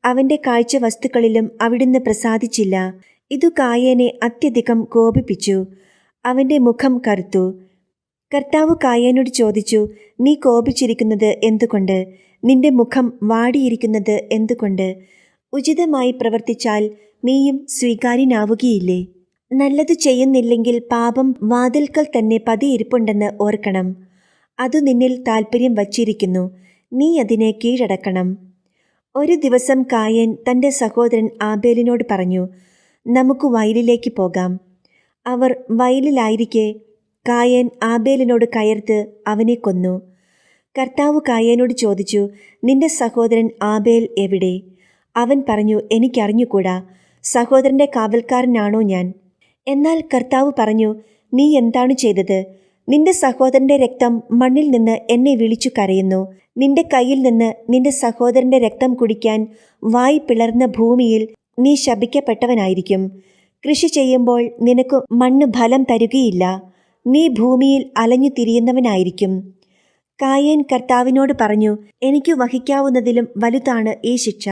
അവൻ്റെ കാഴ്ച വസ്തുക്കളിലും അവിടുന്ന് പ്രസാദിച്ചില്ല. ഇതു കായേനെ അത്യധികം കോപിപ്പിച്ചു. അവൻ്റെ മുഖം കറുത്തു. കർത്താവ് കായേനോട് ചോദിച്ചു, നീ കോപിച്ചിരിക്കുന്നത് എന്തുകൊണ്ട്? നിന്റെ മുഖം വാടിയിരിക്കുന്നത് എന്തുകൊണ്ട്? ഉചിതമായി പ്രവർത്തിച്ചാൽ നീയും സ്വീകാര്യനാവുകയില്ലേ? നല്ലത് ചെയ്യുന്നില്ലെങ്കിൽ പാപം വാതിൽക്കൽ തന്നെ പതിയിരിപ്പുണ്ടെന്ന് ഓർക്കണം. അതു നിന്നിൽ താൽപ്പര്യം വച്ചിരിക്കുന്നു, നീ അതിനെ കീഴടക്കണം. ഒരു ദിവസം കായേൻ തൻ്റെ സഹോദരൻ ആബേലിനോട് പറഞ്ഞു, നമുക്ക് വയലിലേക്ക് പോകാം. അവർ വയലിലായിരിക്കെ കായേൻ ആബേലിനോട് കയർത്ത് അവനെ കൊന്നു. കർത്താവ് കായേനോട് ചോദിച്ചു, നിന്റെ സഹോദരൻ ആബേൽ എവിടെ? അവൻ പറഞ്ഞു, എനിക്കറിഞ്ഞുകൂടാ. സഹോദരൻ്റെ കാവൽക്കാരനാണോ ഞാൻ? എന്നാൽ കർത്താവ് പറഞ്ഞു, നീ എന്താണ് ചെയ്തത്? നിന്റെ സഹോദരൻ്റെ രക്തം മണ്ണിൽ നിന്ന് എന്നെ വിളിച്ചു കരയുന്നു. നിന്റെ കയ്യിൽ നിന്ന് നിന്റെ സഹോദരൻ്റെ രക്തം കുടിക്കാൻ വായ് പിളർന്ന ഭൂമിയിൽ നീ ശപിക്കപ്പെട്ടവനായിരിക്കും. കൃഷി ചെയ്യുമ്പോൾ നിനക്ക് മണ്ണ് ഫലം തരുകയില്ല. നീ ഭൂമിയിൽ അലഞ്ഞു തിരിയുന്നവനായിരിക്കും. കായേൻ കർത്താവിനോട് പറഞ്ഞു, എനിക്ക് വഹിക്കാവുന്നതിലും വലുതാണ് ഈ ശിക്ഷ.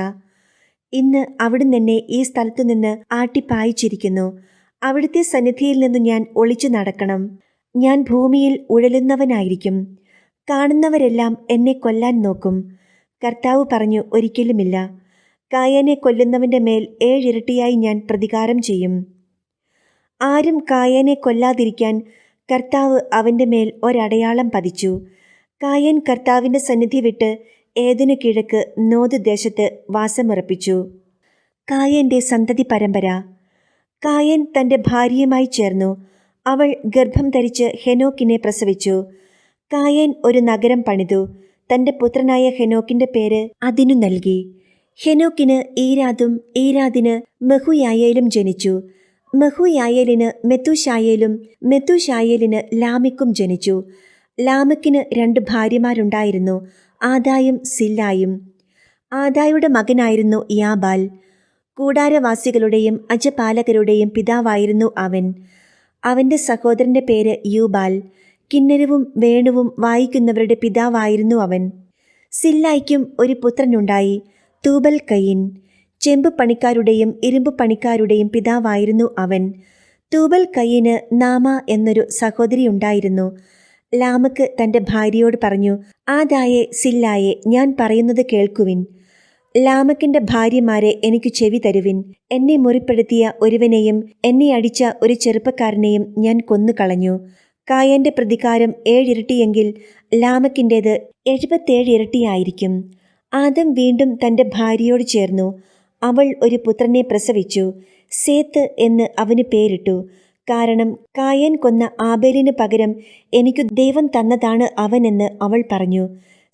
ഇന്ന് അവിടുന്ന് എന്നെ ഈ സ്ഥലത്തു നിന്ന് ആട്ടിപ്പായിച്ചിരിക്കുന്നു. അവിടുത്തെ സന്നിധിയിൽ നിന്ന് ഞാൻ ഒളിച്ചു നടക്കണം. ഞാൻ ഭൂമിയിൽ ഉഴലുന്നവനായിരിക്കും. കാണുന്നവരെല്ലാം എന്നെ കൊല്ലാൻ നോക്കും. കർത്താവ് പറഞ്ഞു, ഒരിക്കലുമില്ല. കായേനെ കൊല്ലുന്നവൻ്റെ മേൽ 7 ഇരട്ടിയായി ഞാൻ പ്രതികാരം ചെയ്യും. ആരും കായേനെ കൊല്ലാതിരിക്കാൻ കർത്താവ് അവൻ്റെ മേൽ ഒരടയാളം പതിച്ചു. കായേൻ കർത്താവിൻ്റെ സന്നിധി വിട്ട് ഏദെനു കിഴക്ക് നോദ് ദേശത്ത് വാസമുറപ്പിച്ചു. കായേൻ്റെ സന്തതി പരമ്പര. കായേൻ തൻ്റെ ഭാര്യയുമായി ചേർന്നു. അവൾ ഗർഭം ധരിച്ച് ഹെനോക്കിനെ പ്രസവിച്ചു. കായേൻ ഒരു നഗരം പണിതു. തൻ്റെ പുത്രനായ ഹെനോക്കിൻ്റെ പേര് അതിനു നൽകി. ഹെനോക്കിന് ഈരാദും ഈരാദിന് മെഹുയായേലും ജനിച്ചു. മെഹുയായേലിന് മെത്തൂശായേലും മെത്തൂശായേലിന് ലാമിക്കും ജനിച്ചു. ലാമക്കിന് 2 ഭാര്യമാരുണ്ടായിരുന്നു, ആദായും സില്ലായും. ആദായുടെ മകനായിരുന്നു യാബാൽ. കൂടാരവാസികളുടെയും അജപാലകരുടെയും പിതാവായിരുന്നു അവൻ. അവൻ്റെ സഹോദരൻ്റെ പേര് യൂബാൽ. കിന്നരവും വേണുവും വായിക്കുന്നവരുടെ പിതാവായിരുന്നു അവൻ. സില്ലായ്ക്കും ഒരു പുത്രനുണ്ടായി, തൂബൽ കയിൻ. ചെമ്പ് പണിക്കാരുടെയും ഇരുമ്പ് പണിക്കാരുടെയും പിതാവായിരുന്നു അവൻ. തൂബൽ കയിന് നാമ എന്നൊരു സഹോദരിയുണ്ടായിരുന്നു. ലാമക്ക് തൻ്റെ ഭാര്യയോട് പറഞ്ഞു, ആദായെ സില്ലായെ, ഞാൻ പറയുന്നത് കേൾക്കുവിൻ. ലാമക്കിൻ്റെ ഭാര്യമാരെ എനിക്ക് ചെവി തരുവിൻ. എന്നെ മുറിപ്പെടുത്തിയ ഒരുവനെയും എന്നെ അടിച്ച ഒരു ചെറുപ്പക്കാരനെയും ഞാൻ കൊന്നുകളഞ്ഞു. കായൻ്റെ പ്രതികാരം 7 ഇരട്ടിയെങ്കിൽ ലാമക്കിൻ്റേത് 77 ഇരട്ടിയായിരിക്കും. ആദം വീണ്ടും തൻ്റെ ഭാര്യയോട് ചേർന്നു. അവൾ ഒരു പുത്രനെ പ്രസവിച്ചു. സേത്ത് എന്ന് അവന് പേരിട്ടു. കാരണം കായേൻ കൊന്ന ആബേലിന് പകരം എനിക്ക് ദൈവം തന്നതാണ് അവനെന്ന് അവൾ പറഞ്ഞു.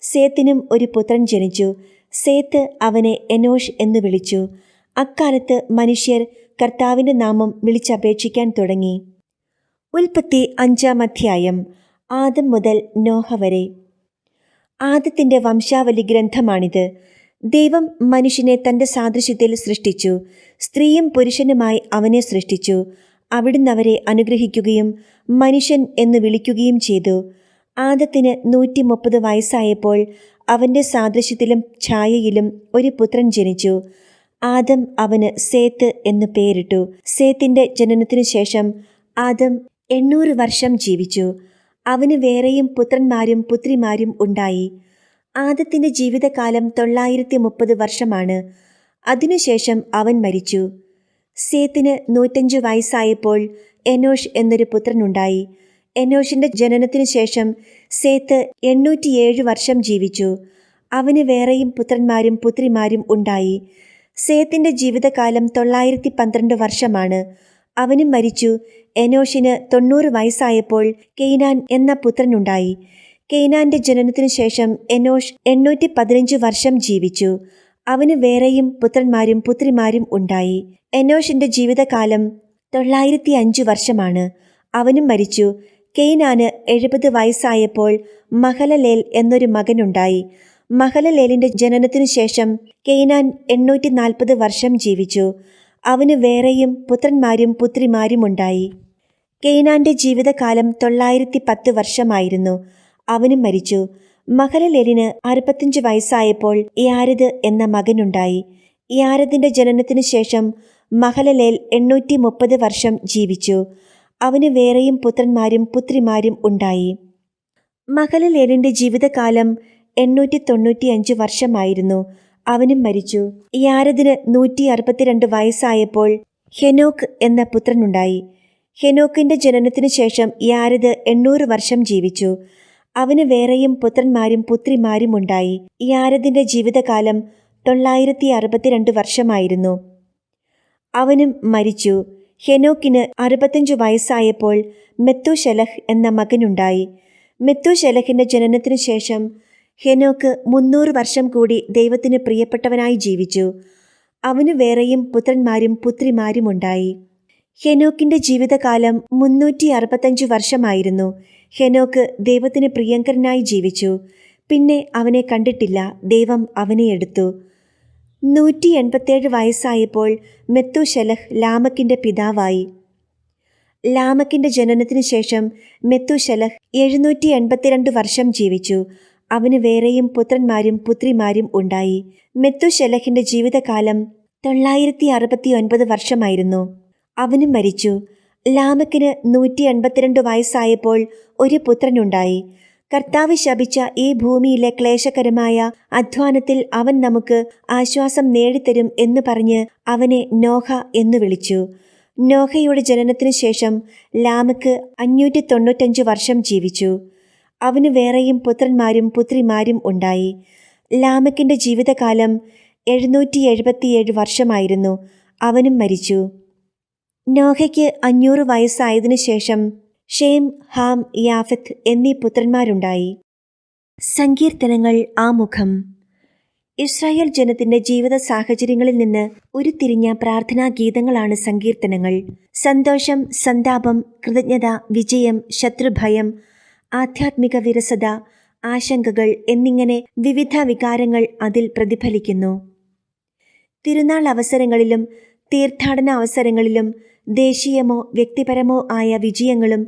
സേത്തിനും ഒരു പുത്രൻ ജനിച്ചു. സേത്ത് അവനെ എനോഷ് എന്ന് വിളിച്ചു. അക്കാലത്ത് മനുഷ്യർ കർത്താവിൻ്റെ നാമം വിളിച്ചപേക്ഷിക്കാൻ തുടങ്ങി. ഉൽപ്പത്തി 5-ാം അധ്യായം. ആദം മുതൽ നോഹ വരെ. ആദത്തിൻ്റെ വംശാവലി ഗ്രന്ഥമാണിത്. ദൈവം മനുഷ്യനെ തൻ്റെ സാദൃശ്യത്തിൽ സൃഷ്ടിച്ചു. സ്ത്രീയും പുരുഷനുമായി അവനെ സൃഷ്ടിച്ചു. അവിടുന്ന് അവരെ അനുഗ്രഹിക്കുകയും മനുഷ്യൻ എന്ന് വിളിക്കുകയും ചെയ്തു. ആദത്തിന് 130 വയസ്സായപ്പോൾ അവൻ്റെ സാദൃശ്യത്തിലും ഛായയിലും ഒരു പുത്രൻ ജനിച്ചു. ആദം അവന് സേത്ത് എന്ന് പേരിട്ടു. സേത്തിൻ്റെ ജനനത്തിനു ശേഷം ആദം 800 വർഷം ജീവിച്ചു. അവന് വേറെയും പുത്രന്മാരും പുത്രിമാരും ഉണ്ടായി. ആദത്തിൻ്റെ ജീവിതകാലം 930 വർഷമാണ്. അതിനുശേഷം അവൻ മരിച്ചു. സേത്തിന് 105 വയസ്സായപ്പോൾ എനോഷ് എന്നൊരു പുത്രനുണ്ടായി. എനോഷിൻ്റെ ജനനത്തിനു ശേഷം സേത്ത് 807 വർഷം ജീവിച്ചു. അവന് വേറെയും പുത്രന്മാരും പുത്രിമാരും ഉണ്ടായി. സേത്തിന്റെ ജീവിതകാലം 912 വർഷമാണ്. അവനും മരിച്ചു. എനോഷിന് 90 വയസ്സായപ്പോൾ കെയ്നാൻ എന്ന പുത്രനുണ്ടായി. കെയ്നാന്റെ ജനനത്തിനു ശേഷം എനോഷ് 815 വർഷം ജീവിച്ചു. അവന് വേറെയും പുത്രന്മാരും പുത്രിമാരും ഉണ്ടായി. എനോഷിന്റെ ജീവിതകാലം 905 വർഷമാണ്. അവനും മരിച്ചു. കെയ്നാന് 70 വയസ്സായപ്പോൾ മഹലലേൽ എന്നൊരു മകനുണ്ടായി. മഹലലേലിന്റെ ജനനത്തിനു ശേഷം കെയ്നാൻ 840 വർഷം ജീവിച്ചു. അവന് വേറെയും പുത്രന്മാരും പുത്രിമാരും ഉണ്ടായി. കെയ്നാന്റെ ജീവിതകാലം 910 വർഷമായിരുന്നു. അവനും മരിച്ചു. മഹലലേലിന് 65 വയസ്സായപ്പോൾ യാരെദ് എന്ന മകനുണ്ടായി. യാരെദിന്റെ ജനനത്തിനു ശേഷം മഹലലേൽ 830 വർഷം ജീവിച്ചു. അവന് വേറെയും പുത്രന്മാരും പുത്രിമാരും ഉണ്ടായി. മഹലലേലിന്റെ ജീവിതകാലം 895 വർഷമായിരുന്നു. അവനും മരിച്ചു. യാരെദിന് 162 വയസ്സായപ്പോൾ ഹെനോക്ക് എന്ന പുത്രനുണ്ടായി. ഹെനോക്കിന്റെ ജനനത്തിനു ശേഷം യാരെദ് 800 വർഷം ജീവിച്ചു. അവന് വേറെയും പുത്രന്മാരും പുത്രിമാരും ഉണ്ടായി. യാരെദിന്റെ ജീവിതകാലം 962 വർഷമായിരുന്നു. അവനും മരിച്ചു. ഹെനോക്കിന് 65 വയസ്സായപ്പോൾ മെത്തൂശലഹ് എന്ന മകനുണ്ടായി. മെത്തൂശലഹിന്റെ ജനനത്തിനു ശേഷം ഹെനോക്ക് 300 വർഷം കൂടി ദൈവത്തിന് പ്രിയപ്പെട്ടവനായി ജീവിച്ചു. അവന് വേറെയും പുത്രന്മാരും പുത്രിമാരും ഉണ്ടായി. ഹെനോക്കിന്റെ ജീവിതകാലം 365 വർഷമായിരുന്നു. ഹെനോക്ക് ദൈവത്തിന് പ്രിയങ്കരനായി ജീവിച്ചു. പിന്നെ അവനെ കണ്ടിട്ടില്ല. ദൈവം അവനെ എടുത്തു. 187 വയസ്സായപ്പോൾ മെത്തൂശലഹ് ലാമക്കിന്റെ പിതാവായി. ലാമക്കിന്റെ ജനനത്തിനു ശേഷം മെത്തൂശലഹ് 782 വർഷം ജീവിച്ചു. അവന് വേറെയും പുത്രന്മാരും പുത്രിമാരും ഉണ്ടായി. മെത്തൂശലഹിന്റെ ജീവിതകാലം 969 വർഷമായിരുന്നു. അവനും മരിച്ചു. ലാമക്കിന് 182 വയസ്സായപ്പോൾ ഒരു പുത്രനുണ്ടായി. കർത്താവ് ശപിച്ച ഈ ഭൂമിയിലെ ക്ലേശകരമായ അധ്വാനത്തിൽ അവൻ നമുക്ക് ആശ്വാസം നേടിത്തരും എന്ന് പറഞ്ഞ് അവനെ നോഹ എന്നു വിളിച്ചു. നോഹയുടെ ജനനത്തിനു ശേഷം ലാമക്ക് 595 വർഷം ജീവിച്ചു. അവന് വേറെയും പുത്രന്മാരും പുത്രിമാരും ഉണ്ടായി. ലാമക്കിന്റെ ജീവിതകാലം 777 വർഷമായിരുന്നു. അവനും മരിച്ചു. നോഹയ്ക്ക് 500 വയസ്സായതിനു ശേഷം ഷേം, ഹാം, യാഫത്ത് എന്നീ പുത്രന്മാരുണ്ടായി. സങ്കീർത്തനങ്ങൾ ആമുഖം. ഇസ്രായേൽ ജനത്തിന്റെ ജീവിത സാഹചര്യങ്ങളിൽ നിന്ന് ഉരുത്തിരിഞ്ഞ പ്രാർത്ഥനാ ഗീതങ്ങളാണ് സങ്കീർത്തനങ്ങൾ. സന്തോഷം, സന്താപം, കൃതജ്ഞത, വിജയം, ശത്രുഭയം, ആധ്യാത്മിക വിരസത, ആശങ്കകൾ എന്നിങ്ങനെ വിവിധ വികാരങ്ങൾ അതിൽ പ്രതിഫലിക്കുന്നു. തിരുനാൾ അവസരങ്ങളിലും തീർത്ഥാടന അവസരങ്ങളിലും ദേശീയമോ വ്യക്തിപരമോ ആയ വിജയങ്ങളും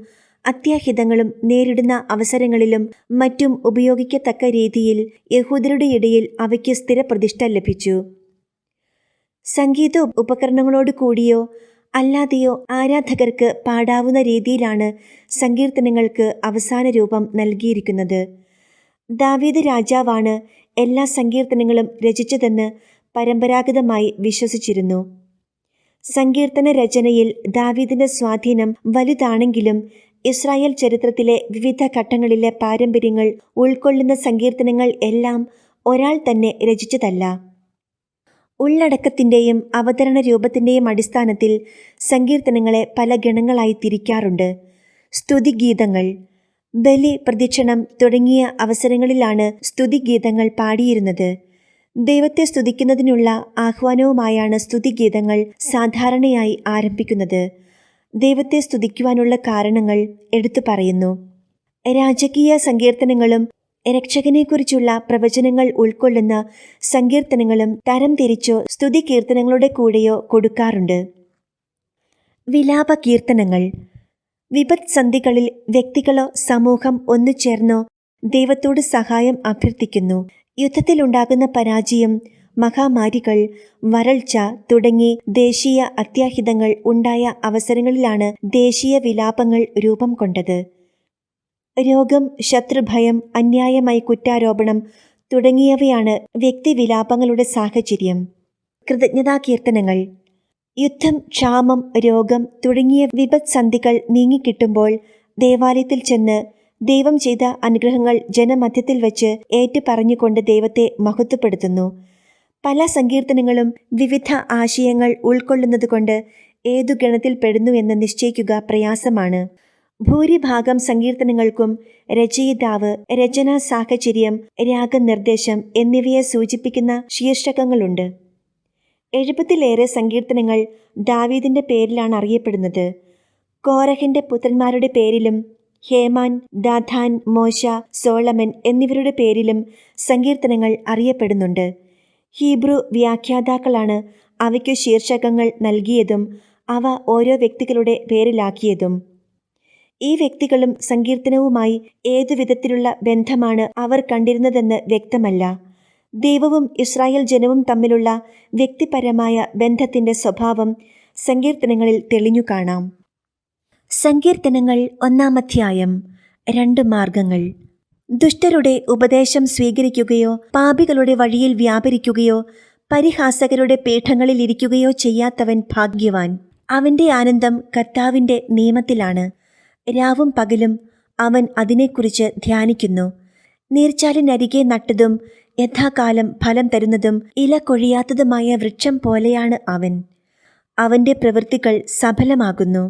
അത്യാഹിതങ്ങളും നേരിടുന്ന അവസരങ്ങളിലും മറ്റും ഉപയോഗിക്കത്തക്ക രീതിയിൽ യഹൂദരുടെ ഇടയിൽ അവയ്ക്ക് സ്ഥിരപ്രതിഷ്ഠ ലഭിച്ചു. സംഗീത ഉപകരണങ്ങളോട് കൂടിയോ അല്ലാതെയോ ആരാധകർക്ക് പാടാവുന്ന രീതിയിലാണ് സങ്കീർത്തനങ്ങൾക്ക് അവസാന രൂപം നൽകിയിരിക്കുന്നത്. ദാവീദ് രാജാവാണ് എല്ലാ സങ്കീർത്തനങ്ങളും രചിച്ചതെന്ന് പരമ്പരാഗതമായി വിശ്വസിച്ചിരുന്നു. സങ്കീർത്തന രചനയിൽ ദാവീദിന്റെ സ്വാധീനം വലുതാണെങ്കിലും ഇസ്രായേൽ ചരിത്രത്തിലെ വിവിധ ഘട്ടങ്ങളിലെ പാരമ്പര്യങ്ങൾ ഉൾക്കൊള്ളുന്ന സങ്കീർത്തനങ്ങൾ എല്ലാം ഒരാൾ തന്നെ രചിച്ചതല്ല. ഉള്ളടക്കത്തിൻ്റെയും അവതരണ രൂപത്തിൻ്റെയും അടിസ്ഥാനത്തിൽ സങ്കീർത്തനങ്ങളെ പല ഗണങ്ങളായി തിരിക്കാറുണ്ട്. സ്തുതിഗീതങ്ങൾ, ബലി, പ്രദക്ഷിണം തുടങ്ങിയ അവസരങ്ങളിലാണ് സ്തുതിഗീതങ്ങൾ പാടിയിരുന്നത്. ദൈവത്തെ സ്തുതിക്കുന്നതിനുള്ള ആഹ്വാനവുമായാണ് സ്തുതിഗീതങ്ങൾ സാധാരണയായി ആരംഭിക്കുന്നത്. ദൈവത്തെ സ്തുതിക്കുവാനുള്ള കാരണങ്ങൾ എടുത്തു പറയുന്നു. രാജകീയ സങ്കീർത്തനങ്ങളും രക്ഷകനെക്കുറിച്ചുള്ള പ്രവചനങ്ങൾ ഉൾക്കൊള്ളുന്ന സങ്കീർത്തനങ്ങളും തരംതിരിച്ചോ സ്തുതികീർത്തനങ്ങളുടെ കൂടെയോ കൊടുക്കാറുണ്ട്. വിലാപ കീർത്തനങ്ങൾ വിപത്സന്ധികളിൽ വ്യക്തികളോ സമൂഹം ഒന്നുചേർന്നോ ദൈവത്തോട് സഹായം അഭ്യർത്ഥിക്കുന്നു. യുദ്ധത്തിലുണ്ടാകുന്ന പരാജയം, മഹാമാരികൾ, വരൾച്ച തുടങ്ങി ദേശീയ അത്യാഹിതങ്ങൾ ഉണ്ടായ അവസരങ്ങളിലാണ് ദേശീയ വിലാപങ്ങൾ രൂപം കൊണ്ടത്. രോഗം, ശത്രുഭയം, അന്യായമായി കുറ്റാരോപണം തുടങ്ങിയവയാണ് വ്യക്തിവിലാപങ്ങളുടെ സാഹചര്യം. കൃതജ്ഞതാ കീർത്തനങ്ങൾ യുദ്ധം, ക്ഷാമം, രോഗം തുടങ്ങിയ വിപത്സന്ധികൾ നീങ്ങിക്കിട്ടുമ്പോൾ ദേവാലയത്തിൽ ചെന്ന് ദൈവം ചെയ്ത അനുഗ്രഹങ്ങൾ ജനമധ്യത്തിൽ വച്ച് ഏറ്റുപറഞ്ഞുകൊണ്ട് ദൈവത്തെ മഹത്വപ്പെടുത്തുന്നു. പല സങ്കീർത്തനങ്ങളും വിവിധ ആശയങ്ങൾ ഉൾക്കൊള്ളുന്നതുകൊണ്ട് ഏതു ഗണത്തിൽ പെടുന്നുവെന്ന് നിശ്ചയിക്കുക പ്രയാസമാണ്. ഭൂരിഭാഗം സങ്കീർത്തനങ്ങൾക്കും രചയിതാവ്, രചനാ സാഹചര്യം, രാഗനിർദ്ദേശം എന്നിവയെ സൂചിപ്പിക്കുന്ന ശീർഷകങ്ങളുണ്ട്. 70-ലേറെ സങ്കീർത്തനങ്ങൾ ദാവീദിന്റെ പേരിലാണ് അറിയപ്പെടുന്നത്. കോരഹിന്റെ പുത്രന്മാരുടെ പേരിലും ഹേമാൻ, ദാഥാൻ, മോശ, സോളമൻ എന്നിവരുടെ പേരിലും സങ്കീർത്തനങ്ങൾ അറിയപ്പെടുന്നുണ്ട്. ഹീബ്രു വ്യാഖ്യാതാക്കളാണ് അവയ്ക്കു ശീർഷകങ്ങൾ നൽകിയതും അവ ഓരോ വ്യക്തികളുടെ പേരിലാക്കിയതും. ഈ വ്യക്തികളും സങ്കീർത്തനവുമായി ഏതു വിധത്തിലുള്ള ബന്ധമാണ് അവർ കണ്ടിരുന്നതെന്ന് വ്യക്തമല്ല. ദൈവവും ഇസ്രായേൽ ജനവും തമ്മിലുള്ള വ്യക്തിപരമായ ബന്ധത്തിന്റെ സ്വഭാവം സങ്കീർത്തനങ്ങളിൽ തെളിഞ്ഞു കാണാം. സങ്കീർത്തനങ്ങൾ 1-ാം അധ്യായം. 2 മാർഗങ്ങൾ. ദുഷ്ടരുടെ ഉപദേശം സ്വീകരിക്കുകയോ പാപികളുടെ വഴിയിൽ വ്യാപരിക്കുകയോ പരിഹാസകരുടെ പീഠങ്ങളിൽ ഇരിക്കുകയോ ചെയ്യാത്തവൻ ഭാഗ്യവാൻ. അവന്റെ ആനന്ദം കർത്താവിന്റെ നിയമത്തിലാണ്. രാവും പകലും അവൻ അതിനെക്കുറിച്ച് ധ്യാനിക്കുന്നു. നീർച്ചാലിനരികെ നട്ടതും യഥാകാലം ഫലം തരുന്നതും ഇല കൊഴിയാത്തതുമായ വൃക്ഷം പോലെയാണ് അവൻ. അവന്റെ പ്രവൃത്തികൾ സഫലമാകുന്നു.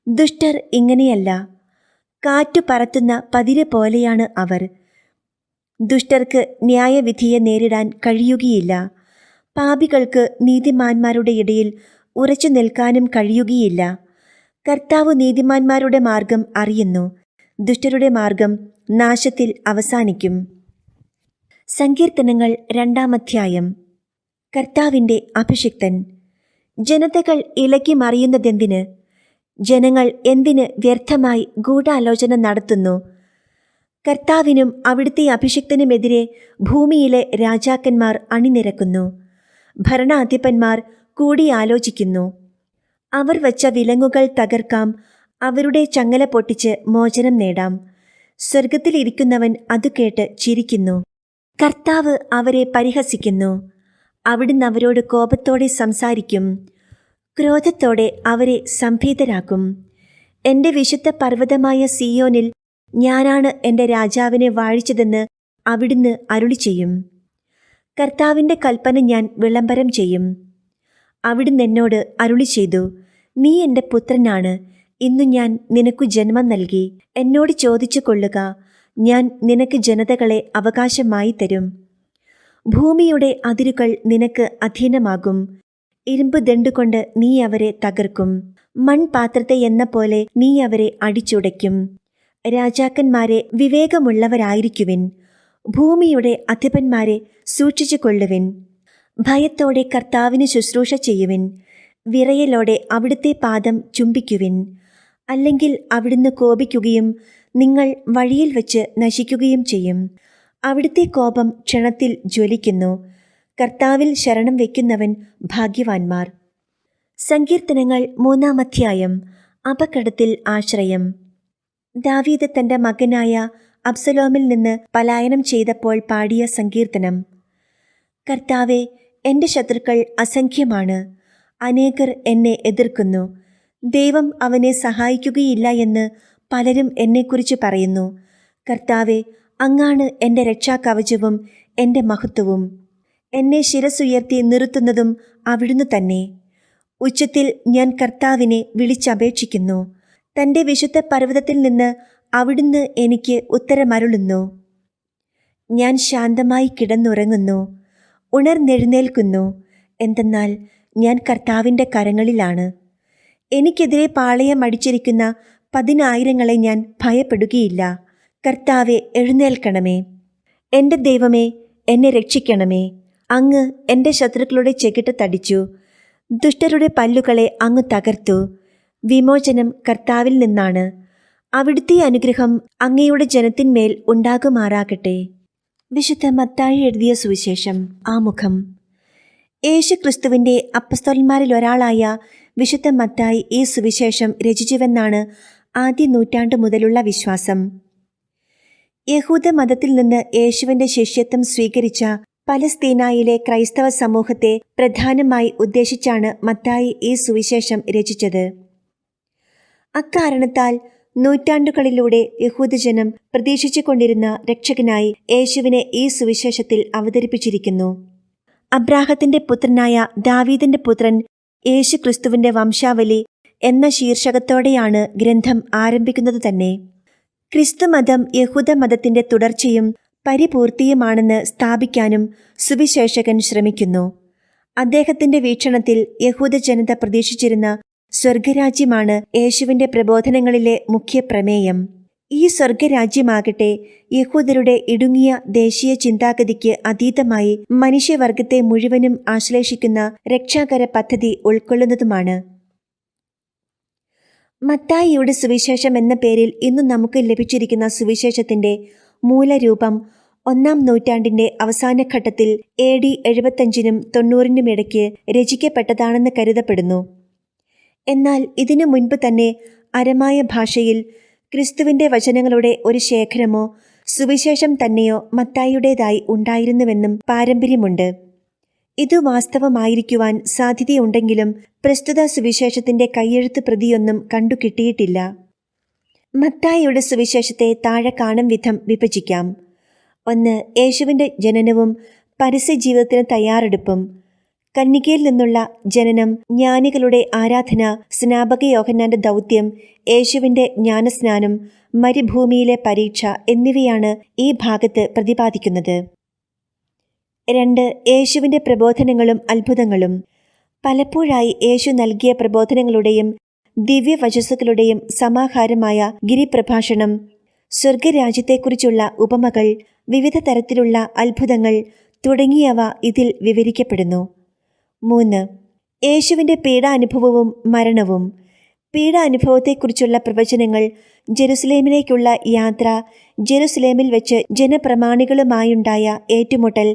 ദുഷ്ടർ ഇങ്ങനെയല്ല. കാറ്റു പറത്തുന്ന പതിര് പോലെയാണ് അവർ. ദുഷ്ടർക്ക് ന്യായവിധിയെ നേരിടാൻ കഴിയുകയില്ല. പാപികൾക്ക് നീതിമാന്മാരുടെ ഇടയിൽ ഉറച്ചു നിൽക്കാനും കഴിയുകയില്ല. കർത്താവ് നീതിമാന്മാരുടെ മാർഗം അറിയുന്നു. ദുഷ്ടരുടെ മാർഗം നാശത്തിൽ അവസാനിക്കും. സങ്കീർത്തനങ്ങൾ 2-ാം അധ്യായം. കർത്താവിന്റെ അഭിഷിക്തൻ. ജനതകൾ ഇളകി മറിയുന്നതെന്തിന്? ജനങ്ങൾ എന്തിന് വ്യർത്ഥമായി ഗൂഢാലോചന നടത്തുന്നു? കർത്താവിനും അവിടുത്തെ അഭിഷിക്തനുമെതിരെ ഭൂമിയിലെ രാജാക്കന്മാർ അണിനിരക്കുന്നു. ഭരണാധിപന്മാർ കൂടിയാലോചിക്കുന്നു. അവർ വച്ച വിലങ്ങുകൾ തകർക്കാം, അവരുടെ ചങ്ങല പൊട്ടിച്ച് മോചനം നേടാം. സ്വർഗത്തിലിരിക്കുന്നവൻ അതു കേട്ട് ചിരിക്കുന്നു. കർത്താവ് അവരെ പരിഹസിക്കുന്നു. അവിടുന്ന് അവരോട് കോപത്തോടെ സംസാരിക്കും. ക്രോധത്തോടെ അവരെ സംഭീതരാക്കും. എൻ്റെ വിശുദ്ധ പർവ്വതമായ സിയോനിൽ ഞാനാണ് എൻ്റെ രാജാവിനെ വാഴിച്ചതെന്ന് അവിടുന്ന് അരുളി ചെയ്യും. കർത്താവിൻ്റെ കൽപ്പന ഞാൻ വിളംബരം ചെയ്യും. അവിടുന്ന് എന്നോട് അരുളി ചെയ്തു, നീ എൻ്റെ പുത്രനാണ്, ഇന്നു ഞാൻ നിനക്കു ജന്മം നൽകി. എന്നോട് ചോദിച്ചു കൊള്ളുക, ഞാൻ നിനക്ക് ജനതകളെ അവകാശമായി തരും. ഭൂമിയുടെ അതിരുകൾ നിനക്ക് അധീനമാകും. ഇരുമ്പ് ദണ്ടുകൊണ്ട് നീ അവരെ തകർക്കും. മൺപാത്രത്തെ എന്ന പോലെ നീ അവരെ അടിച്ചുടയ്ക്കും. രാജാക്കന്മാരെ വിവേകമുള്ളവരായിരിക്കുവിൻ. ഭൂമിയുടെ അധിപന്മാരെ സൂക്ഷിച്ചു കൊള്ളുവിൻ. ഭയത്തോടെ കർത്താവിന് ശുശ്രൂഷ ചെയ്യുവിൻ. വിറയലോടെ അവിടുത്തെ പാദം ചുംബിക്കുവിൻ. അല്ലെങ്കിൽ അവിടുന്ന് കോപിക്കുകയും നിങ്ങൾ വഴിയിൽ വെച്ച് നശിക്കുകയും ചെയ്യും. അവിടുത്തെ കോപം ക്ഷണത്തിൽ ജ്വലിക്കുന്നു. കർത്താവിൽ ശരണം വയ്ക്കുന്നവൻ ഭാഗ്യവാന്മാർ. സങ്കീർത്തനങ്ങൾ 3-ാം അധ്യായം. അപകടത്തിൽ ആശ്രയം. ദാവീദ് തന്റെ മകനായ അബ്സലോമിൽ നിന്ന് പലായനം ചെയ്തപ്പോൾ പാടിയ സങ്കീർത്തനം. കർത്താവേ, എൻ്റെ ശത്രുക്കൾ അസംഖ്യമാണ്. അനേകർ എന്നെ എതിർക്കുന്നു. ദൈവം അവനെ സഹായിക്കുകയില്ല എന്ന് പലരും എന്നെക്കുറിച്ച് പറയുന്നു. കർത്താവെ, അങ്ങാണ് എൻ്റെ രക്ഷാകവചവും എൻ്റെ മഹത്വവും. എന്നെ ശിരസുയർത്തി നിർത്തുന്നതും അവിടുന്ന് തന്നെ. ഉച്ചത്തിൽ ഞാൻ കർത്താവിനെ വിളിച്ചപേക്ഷിക്കുന്നു. തൻ്റെ വിശുദ്ധ പർവ്വതത്തിൽ നിന്ന് അവിടുന്ന് എനിക്ക് ഉത്തരമരുളുന്നു. ഞാൻ ശാന്തമായി കിടന്നുറങ്ങുന്നു, ഉണർന്നെഴുന്നേൽക്കുന്നു. എന്തെന്നാൽ ഞാൻ കർത്താവിൻ്റെ കരങ്ങളിലാണ്. എനിക്കെതിരെ പാളയം അടിച്ചിരിക്കുന്ന 10,000 ഞാൻ ഭയപ്പെടുകയില്ല. കർത്താവെ, എഴുന്നേൽക്കണമേ. എൻ്റെ ദൈവമേ, എന്നെ രക്ഷിക്കണമേ. അങ്ങ് എൻ്റെ ശത്രുക്കളുടെ ചെകിട്ട് തടിച്ചു. ദുഷ്ടരുടെ പല്ലുകളെ അങ്ങ് തകർത്തു. വിമോചനം കർത്താവിൽ നിന്നാണ്. അവിടുത്തെ അനുഗ്രഹം അങ്ങയുടെ ജനത്തിന്മേൽ ഉണ്ടാകുമാറാകട്ടെ. വിശുദ്ധ മത്തായി എഴുതിയ സുവിശേഷം. ആമുഖം. യേശു ക്രിസ്തുവിൻ്റെ അപ്പസ്തോലന്മാരിൽ ഒരാളായ വിശുദ്ധ മത്തായി ഈ സുവിശേഷം രചിച്ചുവെന്നാണ് ആദ്യ നൂറ്റാണ്ടു മുതലുള്ള വിശ്വാസം. യഹൂദ മതത്തിൽ നിന്ന് യേശുവിൻ്റെ ശിഷ്യത്വം സ്വീകരിച്ച പലസ്തീനായിലെ ക്രൈസ്തവ സമൂഹത്തെ പ്രധാനമായി ഉദ്ദേശിച്ചാണ് മത്തായി ഈ സുവിശേഷം രചിച്ചത്. അക്കാരണത്താൽ നൂറ്റാണ്ടുകളിലൂടെ യഹൂദജനം പ്രതീക്ഷിച്ചു കൊണ്ടിരുന്ന രക്ഷകനായി യേശുവിനെ ഈ സുവിശേഷത്തിൽ അവതരിപ്പിച്ചിരിക്കുന്നു. അബ്രാഹത്തിന്റെ പുത്രനായ ദാവീദിന്റെ പുത്രൻ യേശു ക്രിസ്തുവിന്റെ വംശാവലി എന്ന ശീർഷകത്തോടെയാണ് ഗ്രന്ഥം ആരംഭിക്കുന്നത് തന്നെ. ക്രിസ്തുമതം യഹൂദമതത്തിന്റെ തുടർച്ചയും പരിപൂർത്തിയുമാണെന്ന് സ്ഥാപിക്കാനും സുവിശേഷകൻ ശ്രമിക്കുന്നു. അദ്ദേഹത്തിന്റെ വീക്ഷണത്തിൽ യഹൂദ ജനത പ്രതീക്ഷിച്ചിരുന്ന സ്വർഗരാജ്യമാണ് യേശുവിന്റെ പ്രബോധനങ്ങളിലെ മുഖ്യ പ്രമേയം. ഈ സ്വർഗരാജ്യമാകട്ടെ യഹൂദരുടെ ഇടുങ്ങിയ ദേശീയ ചിന്താഗതിക്ക് അതീതമായി മനുഷ്യവർഗത്തെ മുഴുവനും ആശ്ലേഷിക്കുന്ന രക്ഷാകര പദ്ധതി ഉൾക്കൊള്ളുന്നതുമാണ്. മത്തായിയുടെ സുവിശേഷം എന്ന പേരിൽ ഇന്നു നമുക്ക് ലഭിച്ചിരിക്കുന്ന സുവിശേഷത്തിന്റെ മൂലരൂപം 1-ാം നൂറ്റാണ്ടിന്റെ അവസാന ഘട്ടത്തിൽ AD 75-നും 90-നും ഇടയ്ക്ക് രചിക്കപ്പെട്ടതാണെന്ന് കരുതപ്പെടുന്നു. എന്നാൽ ഇതിനു മുൻപ് തന്നെ അരമായ ഭാഷയിൽ ക്രിസ്തുവിന്റെ വചനങ്ങളുടെ ഒരു ശേഖരമോ സുവിശേഷം തന്നെയോ മത്തായിയുടേതായി ഉണ്ടായിരുന്നുവെന്നും പാരമ്പര്യമുണ്ട്. ഇതു വാസ്തവമായിരിക്കുവാൻ സാധ്യതയുണ്ടെങ്കിലും പ്രസ്തുത സുവിശേഷത്തിന്റെ കയ്യെഴുത്ത് പ്രതിയൊന്നും കണ്ടുകിട്ടിയിട്ടില്ല. മത്തായിയുടെ സുവിശേഷത്തെ താഴെ കാണും വിധം വിഭജിക്കാം. 1. യേശുവിന്റെ ജനനവും പരസ്യജീവിതത്തിന് തയ്യാറെടുപ്പും. കന്യകയിൽ നിന്നുള്ള ജനനം, ജ്ഞാനികളുടെ ആരാധന, സ്നാപക യോഹന്നാന്റെ ദൗത്യം, യേശുവിന്റെ ജ്ഞാനസ്നാനം, മരുഭൂമിയിലെ പരീക്ഷ എന്നിവയാണ് ഈ ഭാഗത്ത് പ്രതിപാദിക്കുന്നത്. 2. യേശുവിന്റെ പ്രബോധനങ്ങളും അത്ഭുതങ്ങളും. പലപ്പോഴായി യേശു നൽകിയ പ്രബോധനങ്ങളുടെയും ദിവ്യവചസ്സുകളുടെയും സമാഹാരമായ ഗിരിപ്രഭാഷണം, സ്വർഗരാജ്യത്തെക്കുറിച്ചുള്ള ഉപമകൾ, വിവിധ തരത്തിലുള്ള അത്ഭുതങ്ങൾ തുടങ്ങിയവ ഇതിൽ വിവരിക്കപ്പെടുന്നു. 3. യേശുവിന്റെ പീഡാനുഭവവും മരണവും. പീഡാനുഭവത്തെക്കുറിച്ചുള്ള പ്രവചനങ്ങൾ, ജെറുസലേമിലേക്കുള്ള യാത്ര, ജെറുസലേമിൽ വെച്ച് ജനപ്രമാണികളുമായുണ്ടായ ഏറ്റുമുട്ടൽ,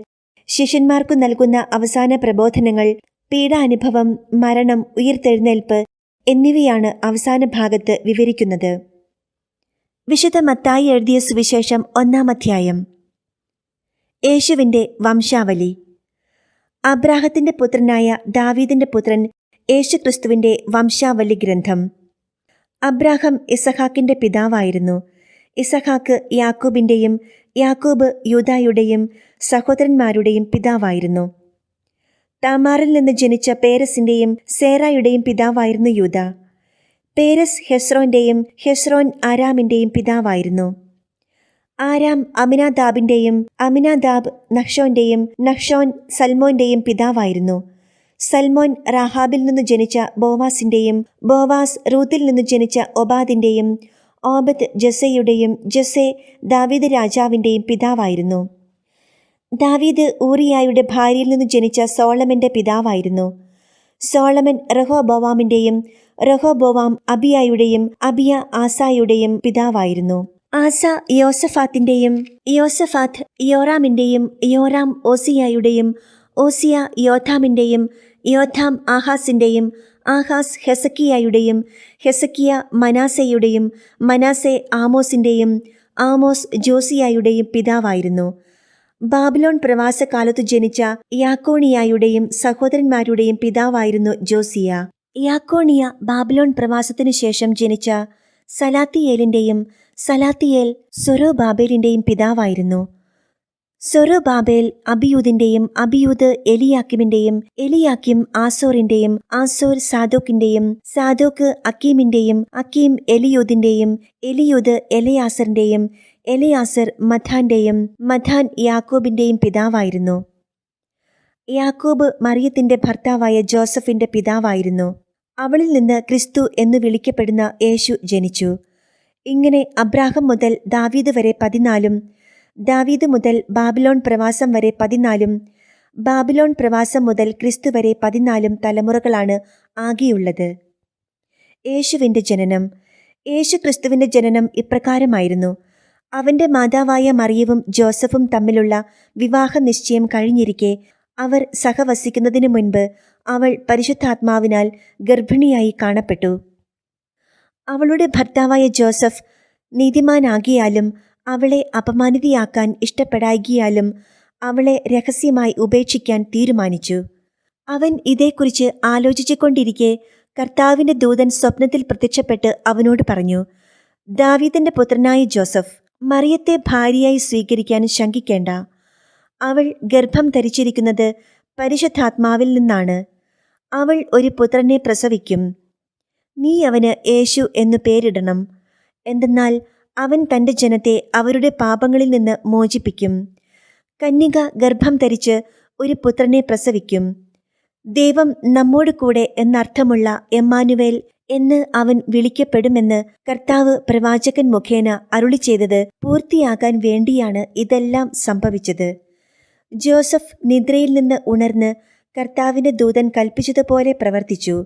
ശിഷ്യന്മാർക്കു നൽകുന്ന അവസാന പ്രബോധനങ്ങൾ, പീഡാനുഭവം, മരണം, ഉയിർത്തെഴുന്നേൽപ്പ് എന്നിവയാണ് അവസാന ഭാഗത്ത് വിവരിക്കുന്നത്. വിശുദ്ധ മത്തായി എഴുതിയ സുവിശേഷം 1-ാം അധ്യായം. യേശുവിന്റെ വംശാവലി. അബ്രാഹത്തിന്റെ പുത്രനായ ദാവീദിന്റെ പുത്രൻ യേശുക്രിസ്തുവിന്റെ വംശാവലി ഗ്രന്ഥം. അബ്രാഹം ഇസഹാക്കിന്റെ പിതാവായിരുന്നു. ഇസഹാക്ക് യാക്കോബിന്റെയും യാക്കോബ് യൂദായുടെയും സഹോദരന്മാരുടെയും പിതാവായിരുന്നു. താമാറിൽ നിന്ന് ജനിച്ച പേരസിന്റെയും സേറായുടെയും പിതാവായിരുന്നു യൂദ. പേരസ് ഹെസ്രോന്റെയും ഹെസ്രോൻ ആരാമിന്റെയും പിതാവായിരുന്നു. ആരാം അമിനാദാബിന്റെയും അമിനാദാബ് നഹ്ഷോന്റെയും നഹ്ഷോൻ സൽമോന്റെയും പിതാവായിരുന്നു. സൽമോൻ റാഹാബിൽ നിന്ന് ജനിച്ച ബോവാസിന്റെയും ബോവാസ് റൂത്തിൽ നിന്ന് ജനിച്ച ഒബാദിന്റെയും ഓബദ് ജസ്സയുടെയും ജസ്സെ ദാവീദ് രാജാവിന്റെയും പിതാവായിരുന്നു. ദാവീദ് ഊറിയായുടെ ഭാര്യയിൽ നിന്ന് ജനിച്ച സോളമന്റെ പിതാവായിരുന്നു. സോളമൻ റഹോബോവാമിന്റെയും റഹോബോവാം അബിയായുടെയും അബിയ ആസായുടെയും പിതാവായിരുന്നു. ആസ യോസഫാത്തിന്റെയും യോസഫാത്ത് യോറാമിന്റെയും യോറാം ഓസിയായുടെയും ഓസിയ യോഥാമിന്റെയും യോഥാം ആഹാസിന്റെയും ആഹാസ് ഹെസക്കിയായുടെയും ഹെസക്കിയ മനാസെയുടെയും മനാസെ ആമോസിന്റെയും ആമോസ് ജോസിയായുടെയും പിതാവായിരുന്നു. ബാബിലോൺ പ്രവാസകാലത്തു ജനിച്ച യാക്കോണിയായുടെയും സഹോദരന്മാരുടെയും പിതാവായിരുന്നു ജോസിയ. യാക്കോണിയ ബാബിലോൺ പ്രവാസത്തിനു ശേഷം ജനിച്ച സലാത്തിയേലിന്റെയും സലാത്തിയേൽ സൊറോബാബേലിന്റെയും പിതാവായിരുന്നു. സൊറോബാബേൽ അബിയൂദിന്റെയും അബിയൂദ് എലിയാക്കിമിന്റെയും എലിയാക്കിം ആസോറിന്റെയും ആസോർ സാദോക്കിന്റെയും സാദോക്ക് അക്കീമിന്റെയും അക്കീം എലിയൂദിന്റെയും എലിയൂദ് എലയാസറിന്റെയും എലയാസർ മഥാന്റെയും മഥാൻ യാക്കോബിന്റെയും പിതാവായിരുന്നു. യാക്കോബ് മറിയത്തിന്റെ ഭർത്താവായ ജോസഫിന്റെ പിതാവായിരുന്നു. അവളിൽ നിന്ന് ക്രിസ്തു എന്നു വിളിക്കപ്പെടുന്ന യേശു ജനിച്ചു. ഇങ്ങനെ അബ്രാഹം മുതൽ ദാവീദ് വരെ 14, ദാവീദ് മുതൽ ബാബിലോൺ പ്രവാസം വരെ 14, ബാബിലോൺ പ്രവാസം മുതൽ ക്രിസ്തു വരെ 14 തലമുറകളാണ് ആകെയുള്ളത്. യേശുവിന്റെ ജനനം. യേശു ക്രിസ്തുവിന്റെ ജനനം ഇപ്രകാരമായിരുന്നു. അവന്റെ മാതാവായ മറിയവും ജോസഫും തമ്മിലുള്ള വിവാഹ നിശ്ചയം കഴിഞ്ഞിരിക്കെ അവർ സഹവസിക്കുന്നതിനു മുൻപ് അവൾ പരിശുദ്ധാത്മാവിനാൽ ഗർഭിണിയായി കാണപ്പെട്ടു. അവളുടെ ഭർത്താവായ ജോസഫ് നീതിമാനാകിയാലും അവളെ അപമാനിതയാക്കാൻ ഇഷ്ടപ്പെടായികയാലും അവളെ രഹസ്യമായി ഉപേക്ഷിക്കാൻ തീരുമാനിച്ചു. അവൻ ഇതേക്കുറിച്ച് ആലോചിച്ചുകൊണ്ടിരിക്കെ കർത്താവിന്റെ ദൂതൻ സ്വപ്നത്തിൽ പ്രത്യക്ഷപ്പെട്ട് അവനോട് പറഞ്ഞു, ദാവീദിന്റെ പുത്രനായ ജോസഫ്, മറിയത്തെ ഭാര്യയായി സ്വീകരിക്കാൻ ശങ്കിക്കേണ്ട. അവൾ ഗർഭം ധരിച്ചിരിക്കുന്നത് പരിശുദ്ധാത്മാവിൽ നിന്നാണ്. അവൾ ഒരു പുത്രനെ പ്രസവിക്കും. നീ അവന് യേശു എന്നു പേരിടണം. എന്തെന്നാൽ അവൻ തൻ്റെ ജനത്തെ അവരുടെ പാപങ്ങളിൽ നിന്ന് മോചിപ്പിക്കും. കന്യക ഗർഭം ധരിച്ച് ഒരു പുത്രനെ പ്രസവിക്കും. ദൈവം നമ്മോട് കൂടെ എന്നർത്ഥമുള്ള എമ്മാനുവേൽ എന്ന് അവൻ വിളിക്കപ്പെടുമെന്ന് കർത്താവ് പ്രവാചകൻ മുഖേന അരുളി ചെയ്തത് പൂർത്തിയാകാൻ വേണ്ടിയാണ് ഇതെല്ലാം സംഭവിച്ചത്. ജോസഫ് നിദ്രയിൽ നിന്ന് ഉണർന്ന് കർത്താവിന്റെ ദൂതൻ കൽപ്പിച്ചതുപോലെ പ്രവർത്തിച്ചു.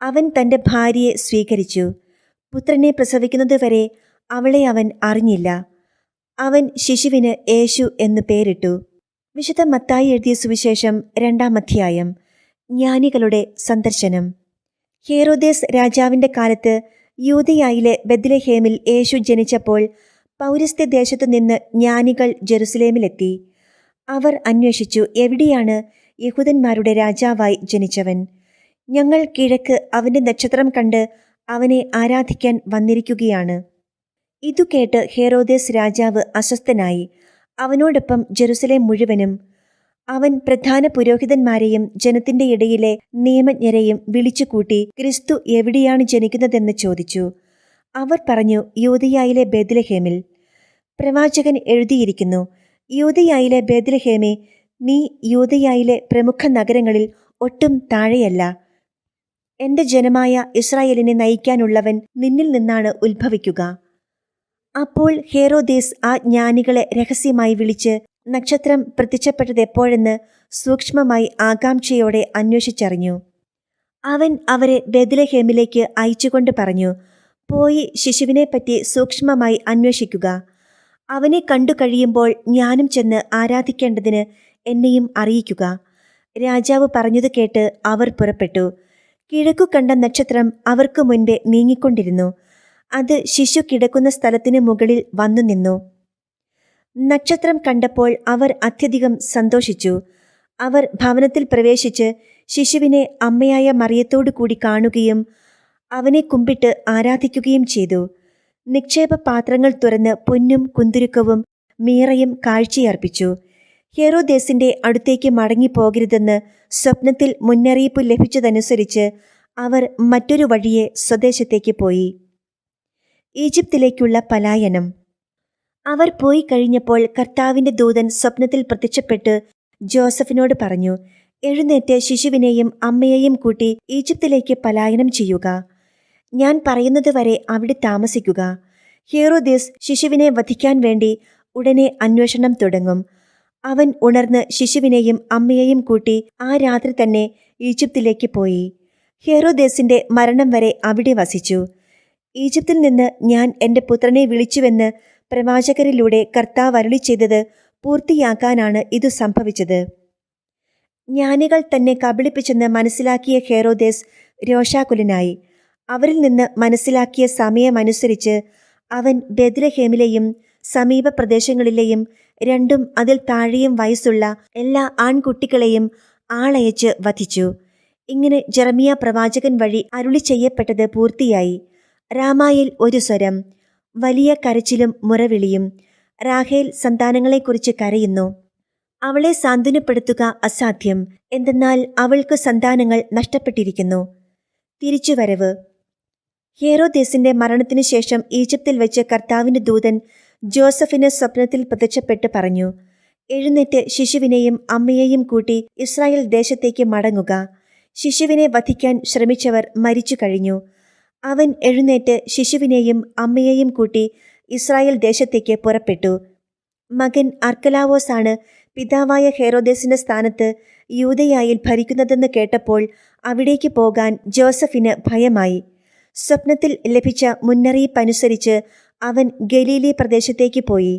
അവൻ തൻ്റെ ഭാര്യയെ സ്വീകരിച്ചു. പുത്രനെ പ്രസവിക്കുന്നതുവരെ അവളെ അവൻ അറിഞ്ഞില്ല. അവൻ ശിശുവിന് യേശു എന്നു പേരിട്ടു. വിശുദ്ധ മത്തായി എഴുതിയ സുവിശേഷം 2-ാം അധ്യായം. ജ്ഞാനികളുടെ സന്ദർശനം. ഹേറോദേസ് രാജാവിൻ്റെ കാലത്ത് യൂദയായിലെ ബെത്ലഹേമിൽ യേശു ജനിച്ചപ്പോൾ പൗരസ്ത്യ ദേശത്തു നിന്ന് ജ്ഞാനികൾ ജെറുസലേമിലെത്തി. അവർ അന്വേഷിച്ചു, എവിടെയാണ് യഹൂദന്മാരുടെ രാജാവായി ജനിച്ചവൻ? ഞങ്ങൾ കിഴക്ക് അവൻ്റെ നക്ഷത്രം കണ്ട് അവനെ ആരാധിക്കാൻ വന്നിരിക്കുകയാണ്. ഇതു കേട്ട് ഹേറോദേസ് രാജാവ് അസ്വസ്ഥനായി. അവനോടൊപ്പം ജെറുസലേം മുഴുവനും. അവൻ പ്രധാന പുരോഹിതന്മാരെയും ജനത്തിന്റെ ഇടയിലെ നിയമജ്ഞരെയും വിളിച്ചുകൂട്ടി ക്രിസ്തു എവിടെയാണ് ജനിക്കുന്നതെന്ന് ചോദിച്ചു. അവർ പറഞ്ഞു, യൂദയായിലെ ബേത്ലഹേമിൽ. പ്രവാചകൻ എഴുതിയിരിക്കുന്നു, യൂദയായിലെ ബേത്ലഹേമേ, നീ യൂദയായിലെ പ്രമുഖ നഗരങ്ങളിൽ ഒട്ടും താഴെയല്ല. എന്റെ ജനമായ ഇസ്രായേലിനെ നയിക്കാനുള്ളവൻ നിന്നിൽ നിന്നാണ് ഉത്ഭവിക്കുക. അപ്പോൾ ഹേറോദേസ് ആ ജ്ഞാനികളെ രഹസ്യമായി വിളിച്ച് നക്ഷത്രം പ്രത്യക്ഷപ്പെട്ടതെപ്പോഴെന്ന് സൂക്ഷ്മമായി ആകാംക്ഷയോടെ അന്വേഷിച്ചറിഞ്ഞു. അവൻ അവരെ ബേത്ലഹേമിലേക്ക് അയച്ചുകൊണ്ട് പറഞ്ഞു, പോയി ശിശുവിനെപ്പറ്റി സൂക്ഷ്മമായി അന്വേഷിക്കുക. അവനെ കണ്ടു കഴിയുമ്പോൾ ഞാനും ചെന്ന് ആരാധിക്കേണ്ടതിന് എന്നെയും അറിയിക്കുക. രാജാവ് പറഞ്ഞത് കേട്ട് അവർ പുറപ്പെട്ടു. കിഴക്കു കണ്ട നക്ഷത്രം അവർക്ക് മുൻപേ നീങ്ങിക്കൊണ്ടിരുന്നു. അത് ശിശു കിടക്കുന്ന സ്ഥലത്തിന് മുകളിൽ വന്നു നിന്നു. നക്ഷത്രം കണ്ടപ്പോൾ അവർ അത്യധികം സന്തോഷിച്ചു. അവർ ഭവനത്തിൽ പ്രവേശിച്ച് ശിശുവിനെ അമ്മയായ മറിയത്തോടു കൂടി കാണുകയും അവനെ കുമ്പിട്ട് ആരാധിക്കുകയും ചെയ്തു. നിക്ഷേപ പാത്രങ്ങൾ തുറന്ന് പൊന്നും കുന്തുരുക്കവും മീറയും കാഴ്ചയർപ്പിച്ചു. ഹെറോദേസിന്റെ അടുത്തേക്ക് മടങ്ങിപ്പോകരുതെന്ന് സ്വപ്നത്തിൽ മുന്നറിയിപ്പ് ലഭിച്ചതനുസരിച്ച് അവർ മറ്റൊരു വഴിയെ സ്വദേശത്തേക്ക് പോയി. ഈജിപ്തിലേക്കുള്ള പലായനം. അവർ പോയി കഴിഞ്ഞപ്പോൾ കർത്താവിന്റെ ദൂതൻ സ്വപ്നത്തിൽ പ്രത്യക്ഷപ്പെട്ട് ജോസഫിനോട് പറഞ്ഞു, എഴുന്നേറ്റ് ശിശുവിനെയും അമ്മയെയും കൂട്ടി ഈജിപ്തിലേക്ക് പലായനം ചെയ്യുക. ഞാൻ പറയുന്നതുവരെ അവിടെ താമസിക്കുക. ഹേറോദേസ് ശിശുവിനെ വധിക്കാൻ വേണ്ടി ഉടനെ അന്വേഷണം തുടങ്ങും. അവൻ ഉണർന്ന് ശിശുവിനെയും അമ്മയെയും കൂട്ടി ആ രാത്രി തന്നെ ഈജിപ്തിലേക്ക് പോയി. ഹേറോദേസിന്റെ മരണം വരെ അവിടെ വസിച്ചു. ഈജിപ്തിൽ നിന്ന് ഞാൻ എൻ്റെ പുത്രനെ വിളിച്ചുവെന്ന് പ്രവാചകരിലൂടെ കർത്താവ് അരുളി ചെയ്തത് പൂർത്തിയാക്കാനാണ് ഇത് സംഭവിച്ചത്. ജ്ഞാനികൾ തന്നെ കബളിപ്പിച്ചെന്ന് മനസ്സിലാക്കിയ ഹേറോദേസ് രോഷാകുലനായി. അവരിൽ നിന്ന് മനസ്സിലാക്കിയ സമയമനുസരിച്ച് അവൻ ബേത്ലഹേമിലെയും സമീപ പ്രദേശങ്ങളിലെയും 2ഉം അതിൽ താഴെയും വയസ്സുള്ള എല്ലാ ആൺകുട്ടികളെയും ആളയച്ച് വധിച്ചു. ഇങ്ങനെ ജെറമിയ പ്രവാചകൻ വഴി അരുളി ചെയ്യപ്പെട്ടത് പൂർത്തിയായി. രാമായിൽ ഒരു സ്വരം, വലിയ കരച്ചിലും മുറവിളിയും. റാഹേൽ സന്താനങ്ങളെക്കുറിച്ച് കരയുന്നു. അവളെ സാന്ത്വനപ്പെടുത്തുക അസാധ്യം, എന്തെന്നാൽ അവൾക്ക് സന്താനങ്ങൾ നഷ്ടപ്പെട്ടിരിക്കുന്നു. തിരിച്ചുവരവ്. ഹേറോദേസിന്റെ മരണത്തിനു ശേഷം ഈജിപ്തിൽ വെച്ച് കർത്താവിന്റെ ദൂതൻ ജോസഫിന് സ്വപ്നത്തിൽ പ്രത്യക്ഷപ്പെട്ട് പറഞ്ഞു, എഴുന്നേറ്റ് ശിശുവിനെയും അമ്മയെയും കൂട്ടി ഇസ്രായേൽ ദേശത്തേക്ക് മടങ്ങുക. ശിശുവിനെ വധിക്കാൻ ശ്രമിച്ചവർ മരിച്ചു കഴിഞ്ഞു. അവൻ എഴുന്നേറ്റ് ശിശുവിനെയും അമ്മയെയും കൂട്ടി ഇസ്രായേൽ ദേശത്തേക്ക് പുറപ്പെട്ടു. മകൻ അർക്കലാവോസ് ആണ് പിതാവായ ഹേറോദേസിന്റെ സ്ഥാനത്ത് യൂദയായിൽ ഭരിക്കുന്നതെന്ന് കേട്ടപ്പോൾ അവിടേക്ക് പോകാൻ ജോസഫിന് ഭയമായി. സ്വപ്നത്തിൽ ലഭിച്ച മുന്നറിയിപ്പനുസരിച്ച് അവൻ ഗലീലി പ്രദേശത്തേക്ക് പോയി.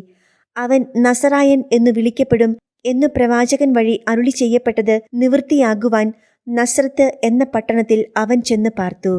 അവൻ നസറായൻ എന്നു വിളിക്കപ്പെടും എന്നു പ്രവാചകൻ വഴി അരുളി ചെയ്യപ്പെട്ടത് നിവൃത്തിയാകുവാൻ നസ്രത്ത് എന്ന പട്ടണത്തിൽ അവൻ ചെന്ന് പാർത്തു.